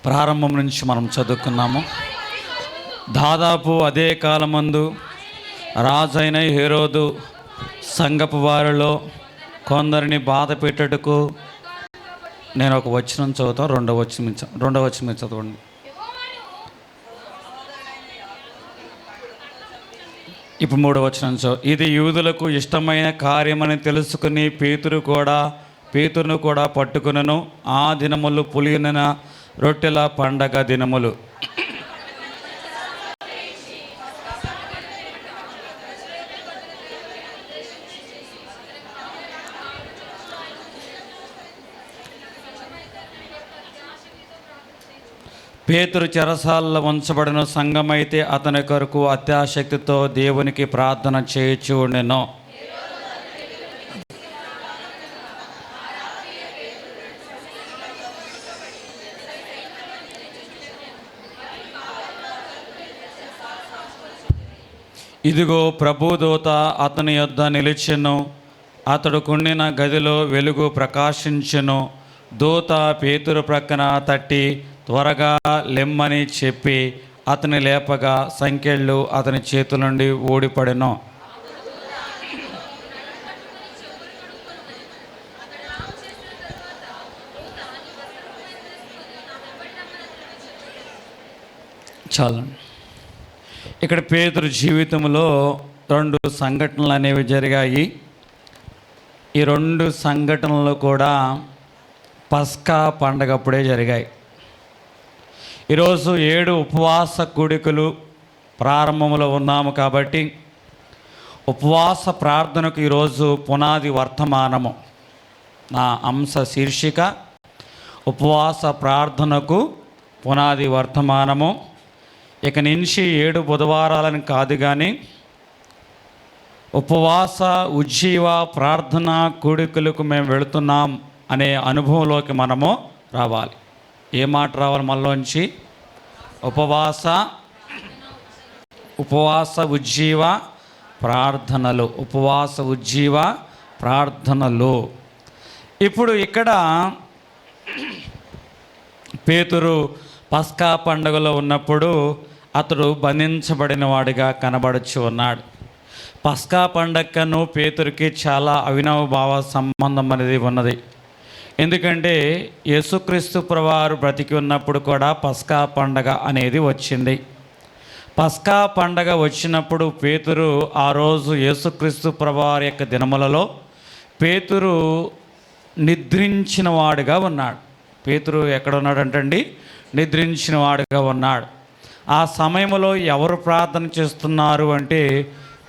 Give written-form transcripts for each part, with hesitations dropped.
ప్రారంభం నుంచి మనం చదువుకున్నాము. దాదాపు అదే కాలమందు రాజైన హేరోదు సంఘపు వారిలో కొందరిని బాధ పెట్టుటకు, నేను ఒక వచనం చదువుతాను, రెండవ వచనం చదవండి. ఇప్పుడు మూడవ వచనం ఇది యూదులకు ఇష్టమైన కార్యమని తెలుసుకుని పేతురును కూడా పట్టుకునను. ఆ దినములు పులియన రొట్టెల పండగ దినములు. పేతురు చెరసాలలో ఉంచబడిన సంఘమైతే అతని కొరకు అత్యాశక్తితో దేవునికి ప్రార్థన చేయుచు ఉండెను. ఇదిగో ప్రభుదూత అతని యొద్ద నిలిచెను. అతడు కుండిన గదిలో వెలుగు ప్రకాశించెను. దూత పేతురు ప్రక్కన తట్టి త్వరగా లెమ్మని చెప్పి అతని లేపగా సంకెళ్ళు అతని చేతుల నుండి ఊడిపడెను. చాలు. ఇక్కడ పేతురు జీవితంలో 2 సంఘటనలు అనేవి జరిగాయి. ఈ 2 సంఘటనలు కూడా పస్కా పండగప్పుడే జరిగాయి. ఈరోజు 7 ఉపవాస కూడికలు ప్రారంభంలో ఉన్నాము కాబట్టి ఉపవాస ప్రార్థనకు ఈరోజు పునాది వర్తమానము. నా అంశ శీర్షిక ఉపవాస ప్రార్థనకు పునాది వర్తమానము. ఇక నుంచి 7 బుధవారాలని కాదు కానీ ఉపవాస ఉజ్జీవ ప్రార్థన కూడికలకు మేము వెళుతున్నాం అనే అనుభవంలోకి మనము రావాలి. ఏ మాట రావాలి మనలోంచి? ఉపవాస ఉజ్జీవ ప్రార్థనలు. ఉపవాస ఉజ్జీవ ప్రార్థనలు. ఇప్పుడు ఇక్కడ పేతురు పస్కా పండుగలో ఉన్నప్పుడు అతడు బంధించబడిన వాడిగా కనబడుచు ఉన్నాడు. పస్కా పండగను పేతురికి చాలా అవినాభావ సంబంధం అనేది ఉన్నది. ఎందుకంటే యేసుక్రీస్తు ప్రభువారు బ్రతికి ఉన్నప్పుడు కూడా పస్కా పండగ అనేది వచ్చింది. పస్కా పండగ వచ్చినప్పుడు పేతురు ఆ రోజు యేసుక్రీస్తు ప్రభువారి యొక్క దినములలో పేతురు నిద్రించిన వాడుగా ఉన్నాడు. పేతురు ఎక్కడ ఉన్నాడంటండి? నిద్రించిన వాడుగా ఉన్నాడు. ఆ సమయంలో ఎవరు ప్రార్థన చేస్తున్నారు అంటే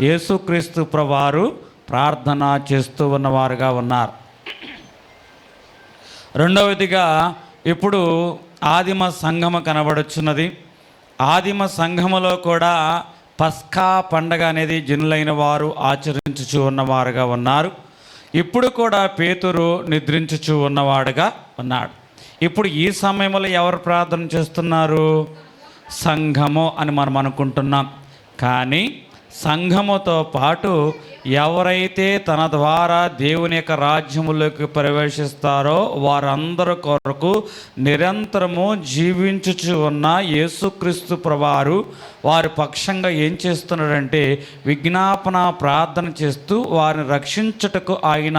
యేసుక్రీస్తు ప్రభువారు ప్రార్థన చేస్తూ ఉన్నవారుగా ఉన్నారు. రెండవదిగా ఇప్పుడు ఆదిమ సంఘము కనబడుచున్నది. ఆదిమ సంఘములో కూడా పస్కా పండగ అనేది జనులైన వారు ఆచరించుచూ ఉన్నవారుగా ఉన్నారు. ఇప్పుడు కూడా పేతురు నిద్రించుచూ ఉన్నవాడుగా ఉన్నాడు. ఇప్పుడు ఈ సమయంలో ఎవరు ప్రార్థన చేస్తున్నారు? సంఘము అని మనం అనుకుంటున్నాం. కానీ సంఘముతో పాటు ఎవరైతే తన ద్వారా దేవుని యొక్క రాజ్యములోకి ప్రవేశిస్తారో వారందరి కొరకు నిరంతరము జీవించుచు ఉన్న యేసుక్రీస్తు ప్రభువారు వారి పక్షంగా ఏం చేస్తున్నాడంటే విజ్ఞాపన ప్రార్థన చేస్తూ వారిని రక్షించుటకు ఆయన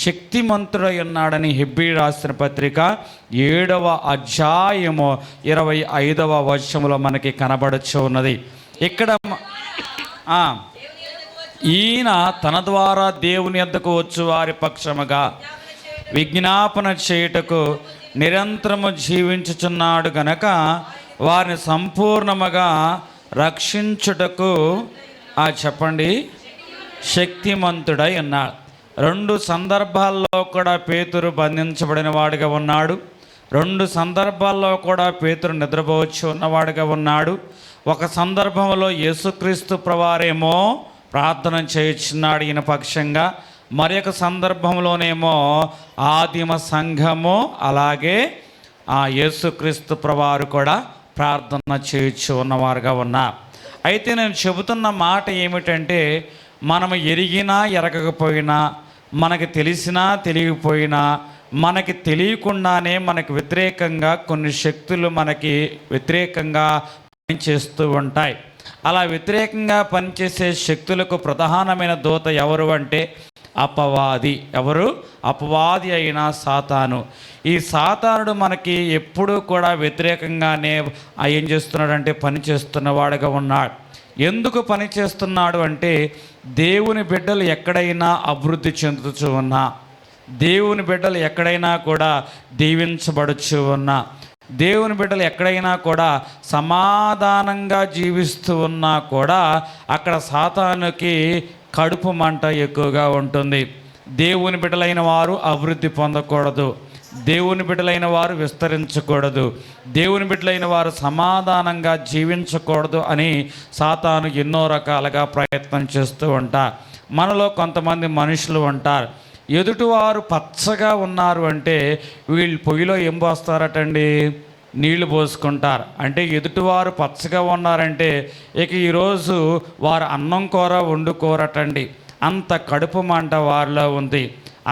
శక్తిమంతుడై ఉన్నాడని హెబ్రీ రాసిన పత్రిక 7వ అధ్యాయము 25వ వచనములో మనకి కనబడుచు ఉన్నది. ఇక్కడ ఈయన తన ద్వారా దేవుని యొద్దకు వచ్చు వారి పక్షముగా విజ్ఞాపన చేయుటకు నిరంతరము జీవించుచున్నాడు గనక వారిని సంపూర్ణముగా రక్షించుటకు చెప్పండి శక్తిమంతుడై ఉన్నాడు. 2 సందర్భాల్లో కూడా పేతురు బంధించబడిన వాడిగా ఉన్నాడు. 2 సందర్భాల్లో కూడా పేతురు నిద్రపోవచ్చు ఉన్నవాడిగా ఉన్నాడు. ఒక సందర్భంలో యేసుక్రీస్తు ప్రభువారేమో ప్రార్థన చేయుచున్నాడు ఈయన పక్షంగా. మరొక సందర్భంలోనేమో ఆదిమ సంఘము అలాగే యేసుక్రీస్తు ప్రభువారు కూడా ప్రార్థన చేయుచు ఉన్నవారుగా ఉన్నారు. అయితే నేను చెబుతున్న మాట ఏమిటంటే మనము ఎరిగినా ఎరగకపోయినా మనకు తెలిసినా తెలియకపోయినా మనకి తెలియకుండానే మనకి వ్యతిరేకంగా కొన్ని శక్తులు మనకి వ్యతిరేకంగా పనిచేస్తూ ఉంటాయి. అలా వ్యతిరేకంగా పనిచేసే శక్తులకు ప్రధానమైన దూత ఎవరు అంటే అపవాది. ఎవరు? అపవాది అయిన సాతాను. ఈ సాతానుడు మనకి ఎప్పుడూ కూడా వ్యతిరేకంగానే ఏం చేస్తున్నాడంటే పని చేస్తున్నవాడుగా ఉన్నాడు. ఎందుకు పని చేస్తున్నాడు అంటే దేవుని బిడ్డలు ఎక్కడైనా అభివృద్ధి చెందుతూ ఉన్నా, దేవుని బిడ్డలు ఎక్కడైనా కూడా దీవించబడుచు ఉన్నా, దేవుని బిడ్డలు ఎక్కడైనా కూడా సమాధానంగా జీవిస్తూ ఉన్నా కూడా అక్కడ సాతానుకి కడుపు మంట ఎక్కువగా ఉంటుంది. దేవుని బిడ్డలైన వారు అభివృద్ధి పొందకూడదు, దేవుని బిడ్డలైన వారు విస్తరించకూడదు, దేవుని బిడ్డలైన వారు సమాధానంగా జీవించకూడదు అని సాతాను ఎన్నో రకాలుగా ప్రయత్నం చేస్తూ ఉంటారు. మనలో కొంతమంది మనుషులు ఉంటారు, ఎదుటివారు పచ్చగా ఉన్నారు అంటే వీళ్ళు పొయ్యిలో ఏం పోస్తారటండి? నీళ్లు పోసుకుంటారు. అంటే ఎదుటివారు పచ్చగా ఉన్నారంటే ఇక ఈరోజు వారు అన్నం కూర వండుకోరటండి. అంత కడుపు మంట వారిలో ఉంది.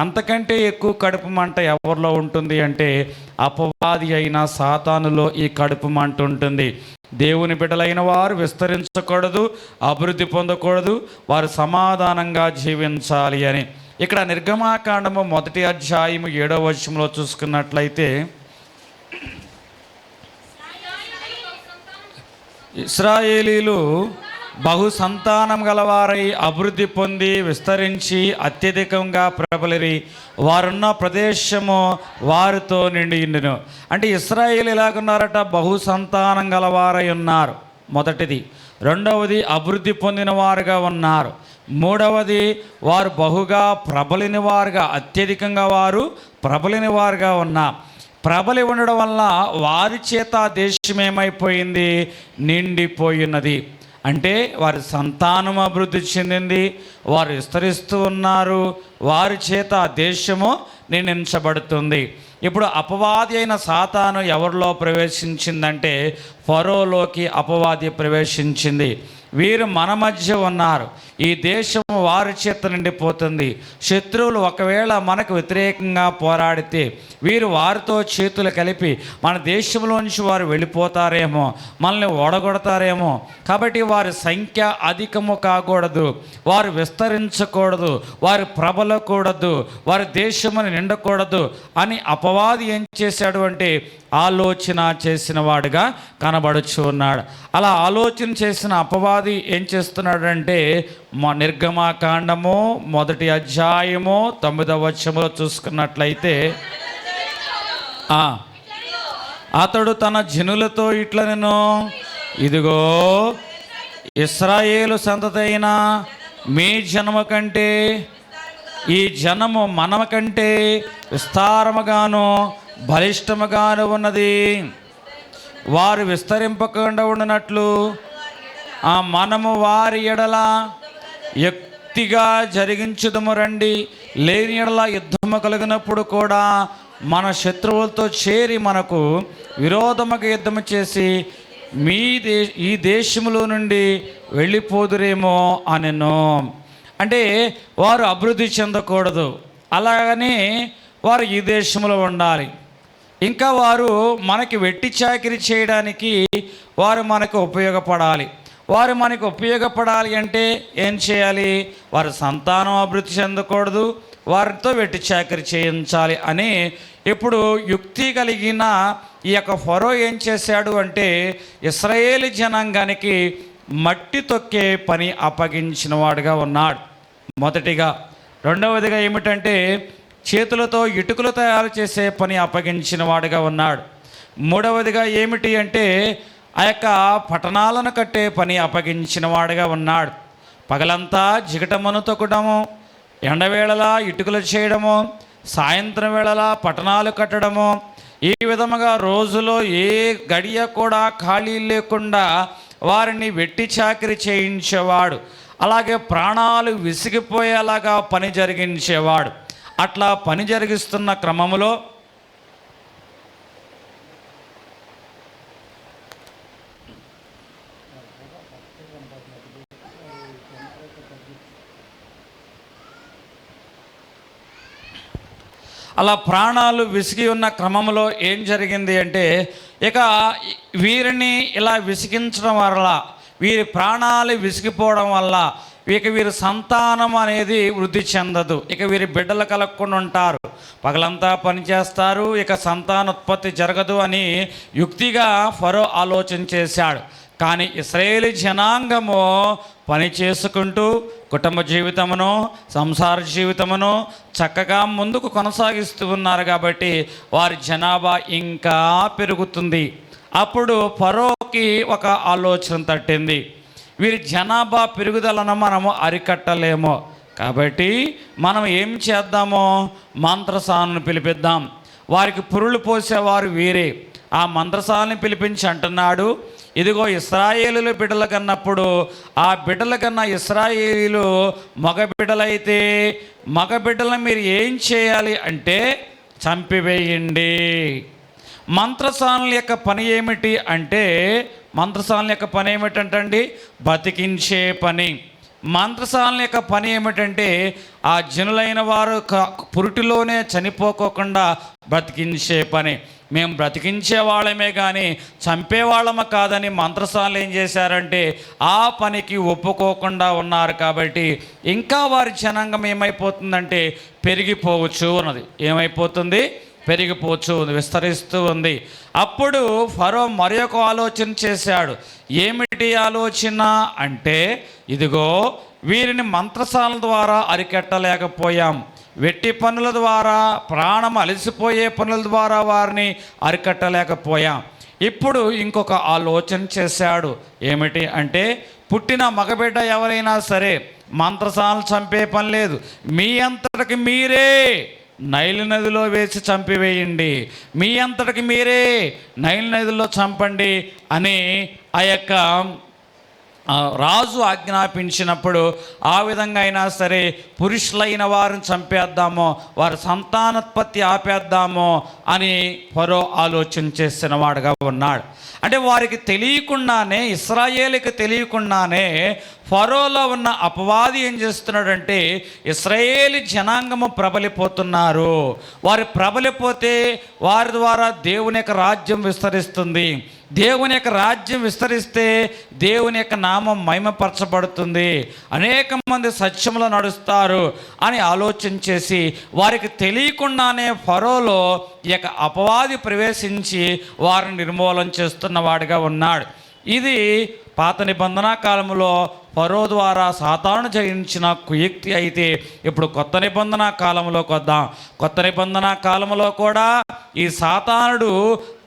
అంతకంటే ఎక్కువ కడుపు మంట ఎవరిలో ఉంటుంది అంటే అపవాది అయిన సాతానులో ఈ కడుపు మంట ఉంటుంది. దేవుని బిడ్డలైన వారు విస్తరించకూడదు, అభివృద్ధి పొందకూడదు, వారు సమాధానంగా జీవించాలి అని. ఇక్కడ నిర్గమాకాండము 1వ అధ్యాయము 7వ వచనంలో చూసుకున్నట్లయితే, ఇశ్రాయేలీలు బహు సంతానం గలవారై అభివృద్ధి పొంది విస్తరించి అత్యధికంగా ప్రబలిరి, వారున్న ప్రదేశము వారితో నిండియుండును. అంటే ఇశ్రాయేలు ఎలాగున్నారట? బహు సంతానం గలవారై ఉన్నారు, మొదటిది. రెండవది అభివృద్ధి పొందిన వారుగా ఉన్నారు. మూడవది వారు బహుగా ప్రబలిన వారుగా, అత్యధికంగా వారు ప్రబలిన వారుగా ఉన్నారు. ప్రబలి ఉండడం వల్ల వారి చేత దేశం ఏమైపోయింది? నిండిపోయినది. అంటే వారి సంతానం అభివృద్ధి చెందింది, వారు విస్తరిస్తూ ఉన్నారు, వారి చేత దేశము నిర్ణయించబడుతుంది. ఇప్పుడు అపవాది అయిన సాతాను ఎవరిలో ప్రవేశించిందంటే ఫరోలోకి అపవాది ప్రవేశించింది. వీరు మన మధ్య ఉన్నారు, ఈ దేశం వారి చేత నిండిపోతుంది. శత్రువులు ఒకవేళ మనకు వ్యతిరేకంగా పోరాడితే వీరు వారితో చేతులు కలిపి మన దేశంలోంచి వారు వెళ్ళిపోతారేమో, మనల్ని ఓడగొడతారేమో. కాబట్టి వారి సంఖ్య అధికము కాకూడదు, వారు విస్తరించకూడదు, వారు ప్రబలకూడదు, వారి దేశమును నిండకూడదు అని అపవాది ఏం చేశాడు అంటే ఆలోచన చేసిన వాడుగా కనబడుచు ఉన్నాడు. అలా ఆలోచన చేసిన అపవాది ఏం చేస్తున్నాడంటే నిర్గమాకాండము 1వ అధ్యాయము 9వ వచనంలో చూసుకున్నట్లయితే, అతడు తన జనులతో ఇట్లనెను, ఇదిగో ఇశ్రాయేలు సంతతి అయిన మీ జనము కంటే ఈ జనము మనమ కంటే విస్తారముగాను బలిష్టముగాను ఉన్నది. వారు విస్తరింపకుండా ఉండినట్లు మనము వారి ఎడల యుక్తిగా జరిగించుదము రండి. లేని ఎడల యుద్ధము కలిగినప్పుడు కూడా మన శత్రువులతో చేరి మనకు విరోధముగా యుద్ధము చేసి ఈ దేశములో నుండి వెళ్ళిపోదురేమో అనెను. అంటే వారు అభివృద్ధి చెందకూడదు, అలాగని వారు ఈ దేశంలో ఉండాలి. ఇంకా వారు మనకి వెట్టి చాకిరీ చేయడానికి వారు మనకు ఉపయోగపడాలి. వారు మనకు ఉపయోగపడాలి అంటే ఏం చేయాలి? వారి సంతానం అభివృద్ధి చెందకూడదు, వారితో వెట్టి చాకిరీ చేయించాలి అని ఇప్పుడు యుక్తి కలిగిన ఈ యొక్క ఫరో ఏం చేశాడు అంటే ఇశ్రాయేలు జనాంగానికి మట్టి తొక్కే పని అప్పగించిన వాడుగా ఉన్నాడు, మొదటిగా. రెండవదిగా ఏమిటంటే చేతులతో ఇటుకలు తయారు చేసే పని అప్పగించిన వాడుగా ఉన్నాడు. మూడవదిగా ఏమిటి అంటే ఆ యొక్క పట్టణాలను కట్టే పని అప్పగించిన వాడుగా ఉన్నాడు. పగలంతా జిగటమును తొక్కడము, ఎండవేళలా ఇటుకలు చేయడము, సాయంత్రం వేళలా పట్టణాలు కట్టడము, ఈ విధముగా రోజులో ఏ గడియ కూడా ఖాళీ లేకుండా వారిని వెట్టి చాకిరీ చేయించేవాడు. అలాగే ప్రాణాలు విసిగిపోయేలాగా పని జరిగించేవాడు. అట్లా పని జరిగిస్తున్న క్రమంలో అలా ప్రాణాలు విసిగి ఉన్న క్రమంలో ఏం జరిగింది అంటే, ఇక వీరిని ఇలా విసిగించడం వల్ల, వీరి ప్రాణాలు విసిగిపోవడం వల్ల ఇక వీరి సంతానం అనేది వృద్ధి చెందదు. ఇక వీరి బిడ్డలు కలగకుండా ఉంటారు, పగలంతా పనిచేస్తారు, ఇక సంతానోత్పత్తి జరగదు అని యుక్తిగా ఫరో ఆలోచన చేశాడు. కానీ ఇశ్రాయేలు జనాంగము పని చేసుకుంటూ కుటుంబ జీవితమును, సంసార జీవితమును చక్కగా ముందుకు కొనసాగిస్తూ ఉన్నారు కాబట్టి వారి జనాభా ఇంకా పెరుగుతుంది. అప్పుడు ఫరోకి ఒక ఆలోచన తట్టింది, వీరి జనాభా పెరుగుదలను మనము అరికట్టలేము కాబట్టి మనం ఏం చేద్దామో, మంత్రసాలను పిలిపిద్దాం. వారికి పురులు పోసేవారు వీరే. ఆ మంత్రసాలని పిలిపించి అంటున్నాడు, ఇదిగో ఇశ్రాయేలులు బిడ్డల కన్నప్పుడు ఆ బిడ్డల కన్నా ఇశ్రాయేలీలు మగ బిడ్డలైతే మగ బిడ్డలను మీరు ఏం చేయాలి అంటే చంపివేయండి. మంత్రసానుల యొక్క పని ఏమిటి అంటే, మంత్రసానుల యొక్క పని ఏమిటంటండి, బతికించే పని. మంత్రసానుల యొక్క పని ఏమిటంటే ఆ జనులైన వారు పురుటిలోనే చనిపోకోకుండా బ్రతికించే పని. మేము బ్రతికించే వాళ్ళమే కానీ చంపేవాళ్ళము కాదని మంత్రసానులు ఏం చేశారంటే ఆ పనికి ఒప్పుకోకుండా ఉన్నారు. కాబట్టి ఇంకా వారి జనాంగం ఏమైపోతుందంటే పెరిగిపోవచ్చు ఉన్నది. ఏమైపోతుంది? పెరిగిపోవచ్చు, విస్తరిస్తూ ఉంది. అప్పుడు ఫరో మరి ఒక ఆలోచన చేశాడు. ఏమిటి ఆలోచన అంటే, ఇదిగో వీరిని మంత్రసాల ద్వారా అరికట్టలేకపోయాం, వెట్టి పనుల ద్వారా, ప్రాణం అలసిపోయే పనుల ద్వారా వారిని అరికట్టలేకపోయాం. ఇప్పుడు ఇంకొక ఆలోచన చేశాడు. ఏమిటి అంటే, పుట్టిన మగబిడ్డ ఎవరైనా సరే మంత్రసాలను చంపే పని లేదు, మీ అంతటికి మీరే నైలు నదిలో వేసి చంపివేయండి, మీ అంతటికి మీరే నైలు నదిలో చంపండి అని ఆ యొక్క రాజు ఆజ్ఞాపించినప్పుడు ఆ విధంగా అయినా సరే పురుషులైన వారిని చంపేద్దామో, వారి సంతానోత్పత్తి ఆపేద్దామో అని ఫరో ఆలోచన చేసిన వాడుగా ఉన్నాడు. అంటే వారికి తెలియకుండానే, ఇశ్రాయేలుకి తెలియకుండానే ఫరోలో ఉన్న అపవాది ఏం చేస్తున్నాడంటే ఇశ్రాయేలు జనాంగము ప్రబలిపోతున్నారు. వారు ప్రబలిపోతే వారి ద్వారా దేవుని యొక్క రాజ్యం విస్తరిస్తుంది. దేవుని యొక్క రాజ్యం విస్తరిస్తే దేవుని యొక్క నామం మహిమపరచబడుతుంది, అనేక మంది సత్యంలో నడుస్తారు అని ఆలోచన చేసి వారికి తెలియకుండానే ఫరోలో ఈ యొక్క అపవాది ప్రవేశించి వారిని నిర్మూలన చేస్తున్నవాడిగా ఉన్నాడు. ఇది పాత నిబంధన కాలంలో ఫరో ద్వారా సాతాను జయించిన కుయుక్తి అయితే, ఇప్పుడు కొత్త నిబంధన కాలంలోకి వద్దాం. కొత్త నిబంధన కాలంలో కూడా ఈ సాతానుడు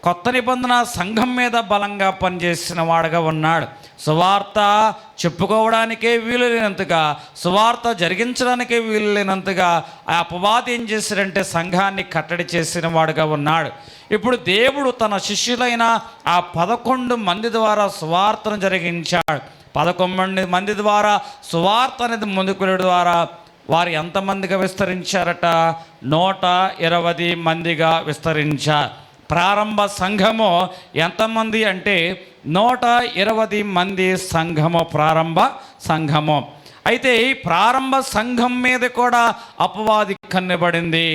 కొత్త నిబంధన సంఘం మీద బలంగా పనిచేసిన వాడుగా ఉన్నాడు. సువార్త చెప్పుకోవడానికే వీలు లేనంతగా, సువార్త జరిగించడానికే వీలు లేనంతగా ఆ అపవాది ఏం చేశాడంటే సంఘాన్ని కట్టడి చేసిన వాడుగా ఉన్నాడు. ఇప్పుడు దేవుడు తన శిష్యులైన ఆ 11 మంది ద్వారా సువార్తను జరిగించాడు. 11 మంది ద్వారా సువార్త అనేది ముందుకు వెళ్ళడం ద్వారా వారు ఎంతమందిగా విస్తరించారట? 120 మందిగా విస్తరించారు. ప్రారంభ సంఘము ఎంతమంది అంటే 120 మంది సంఘము, ప్రారంభ సంఘము. అయితే ఈ ప్రారంభ సంఘం మీద కూడా అపవాది కన్నెబడింది.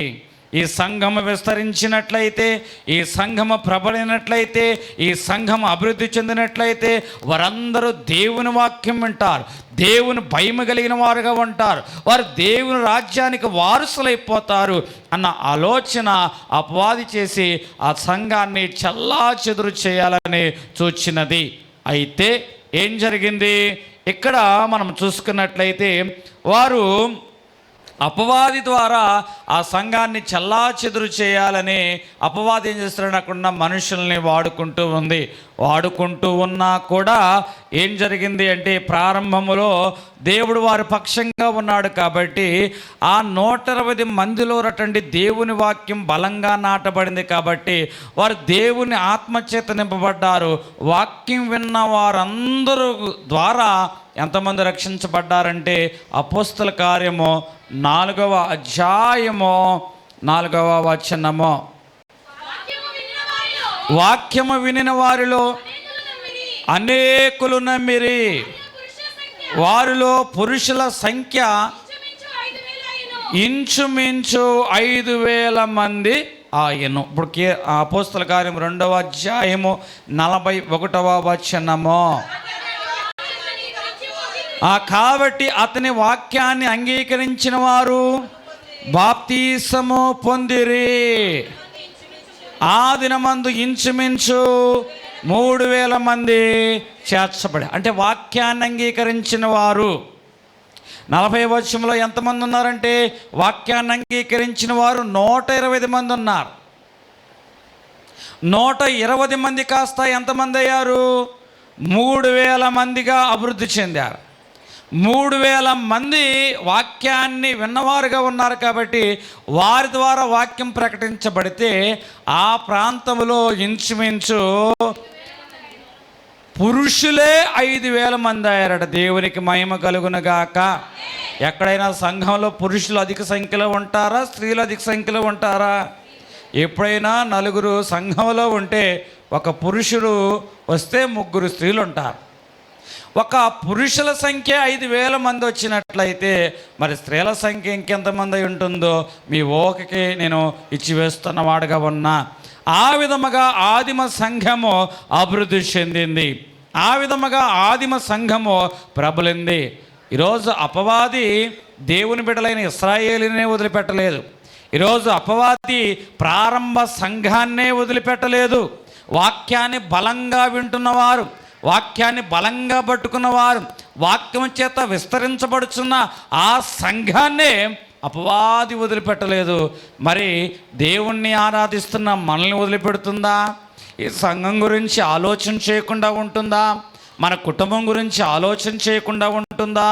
ఈ సంఘము విస్తరించినట్లయితే, ఈ సంఘము ప్రబలినట్లయితే, ఈ సంఘం అభివృద్ధి చెందినట్లయితే వారందరూ దేవుని వాక్యం వింటారు, దేవుని భయం కలిగిన వారుగా ఉంటారు, వారు దేవుని రాజ్యానికి వారసులైపోతారు అన్న ఆలోచన అపవాది చేసి ఆ సంఘాన్ని చెల్లాచెదురు చేయాలని చూచినది. అయితే ఏం జరిగింది? ఇక్కడ మనం చూసుకున్నట్లయితే వారు అపవాది ద్వారా ఆ సంఘాన్ని చెల్లాచెదురు చేయాలని అపవాది ఏం చేస్తున్నాడు? అక్కడ మనుషుల్ని వాడుకుంటూ ఉన్నా కూడా ఏం జరిగింది అంటే ప్రారంభములో దేవుడు వారి పక్షంగా ఉన్నాడు కాబట్టి ఆ 120 మందిలో రటండి దేవుని వాక్యం బలంగా నాటబడింది కాబట్టి వారు దేవుని ఆత్మచేత నింపబడ్డారు. వాక్యం విన్న వారందరూ ద్వారా ఎంతమంది రక్షించబడ్డారంటే అపోస్తల కార్యము 4వ అధ్యాయము 4వ వచనము, వాక్యము వినిన వారిలో అనేకులు నమ్మిరి, వారిలో పురుషుల సంఖ్య ఇంచుమించు 5,000 మంది ఆయను. ఇప్పుడు అపోస్తల కార్యం 2వ అధ్యాయము 41వ వచనము. కాబట్టి అతని వాక్యాన్ని అంగీకరించిన వారు బాప్తీసము పొందిరి. ఆ దినమందు ఇంచుమించు 3,000 మంది చేర్చబడి, అంటే వాక్యాన్ని అంగీకరించిన వారు 40వ వచనంలో ఎంతమంది ఉన్నారంటే, వాక్యాన్ని అంగీకరించిన వారు 120 మంది ఉన్నారు. 120 మంది కాస్త ఎంతమంది అయ్యారు? 3,000 మందిగా అభివృద్ధి చెందారు. 3,000 మంది వాక్యాన్ని విన్నవారుగా ఉన్నారు. కాబట్టి వారి ద్వారా వాక్యం ప్రకటించబడితే ఆ ప్రాంతంలో ఇంచుమించు పురుషులే 5,000 మంది అయ్యారట. దేవునికి మహిమ కలుగునుగాక. ఎక్కడైనా సంఘంలో పురుషులు అధిక సంఖ్యలో ఉంటారా, స్త్రీలు అధిక సంఖ్యలో ఉంటారా? ఎప్పుడైనా 4 సంఘంలో ఉంటే ఒక పురుషుడు వస్తే 3 స్త్రీలు ఉంటారు. ఒక పురుషుల సంఖ్య 5,000 మంది వచ్చినట్లయితే మరి స్త్రీల సంఖ్య ఇంకెంతమంది ఉంటుందో మీ ఊహకి నేను ఇచ్చివేస్తున్నవాడుగా ఉన్నా. ఆ విధముగా ఆదిమ సంఘము అభివృద్ధి చెందింది. ఆ విధముగా ఆదిమ సంఘము ప్రబలింది. ఈరోజు అపవాది దేవుని బిడ్డలైన ఇశ్రాయేలునే వదిలిపెట్టలేదు. ఈరోజు అపవాది ప్రారంభ సంఘాన్నే వదిలిపెట్టలేదు. వాక్యాన్ని బలంగా వింటున్నవారు, వాక్యాన్ని బలంగా పట్టుకున్నవారు, వాక్యం చేత విస్తరించబడుచున్న ఆ సంఘాన్నే అపవాది వదిలిపెట్టలేదు. మరి దేవుణ్ణి ఆరాధిస్తున్న మనల్ని వదిలిపెడుతుందా? ఈ సంఘం గురించి ఆలోచన చేయకుండా ఉంటుందా? మన కుటుంబం గురించి ఆలోచన చేయకుండా ఉంటుందా?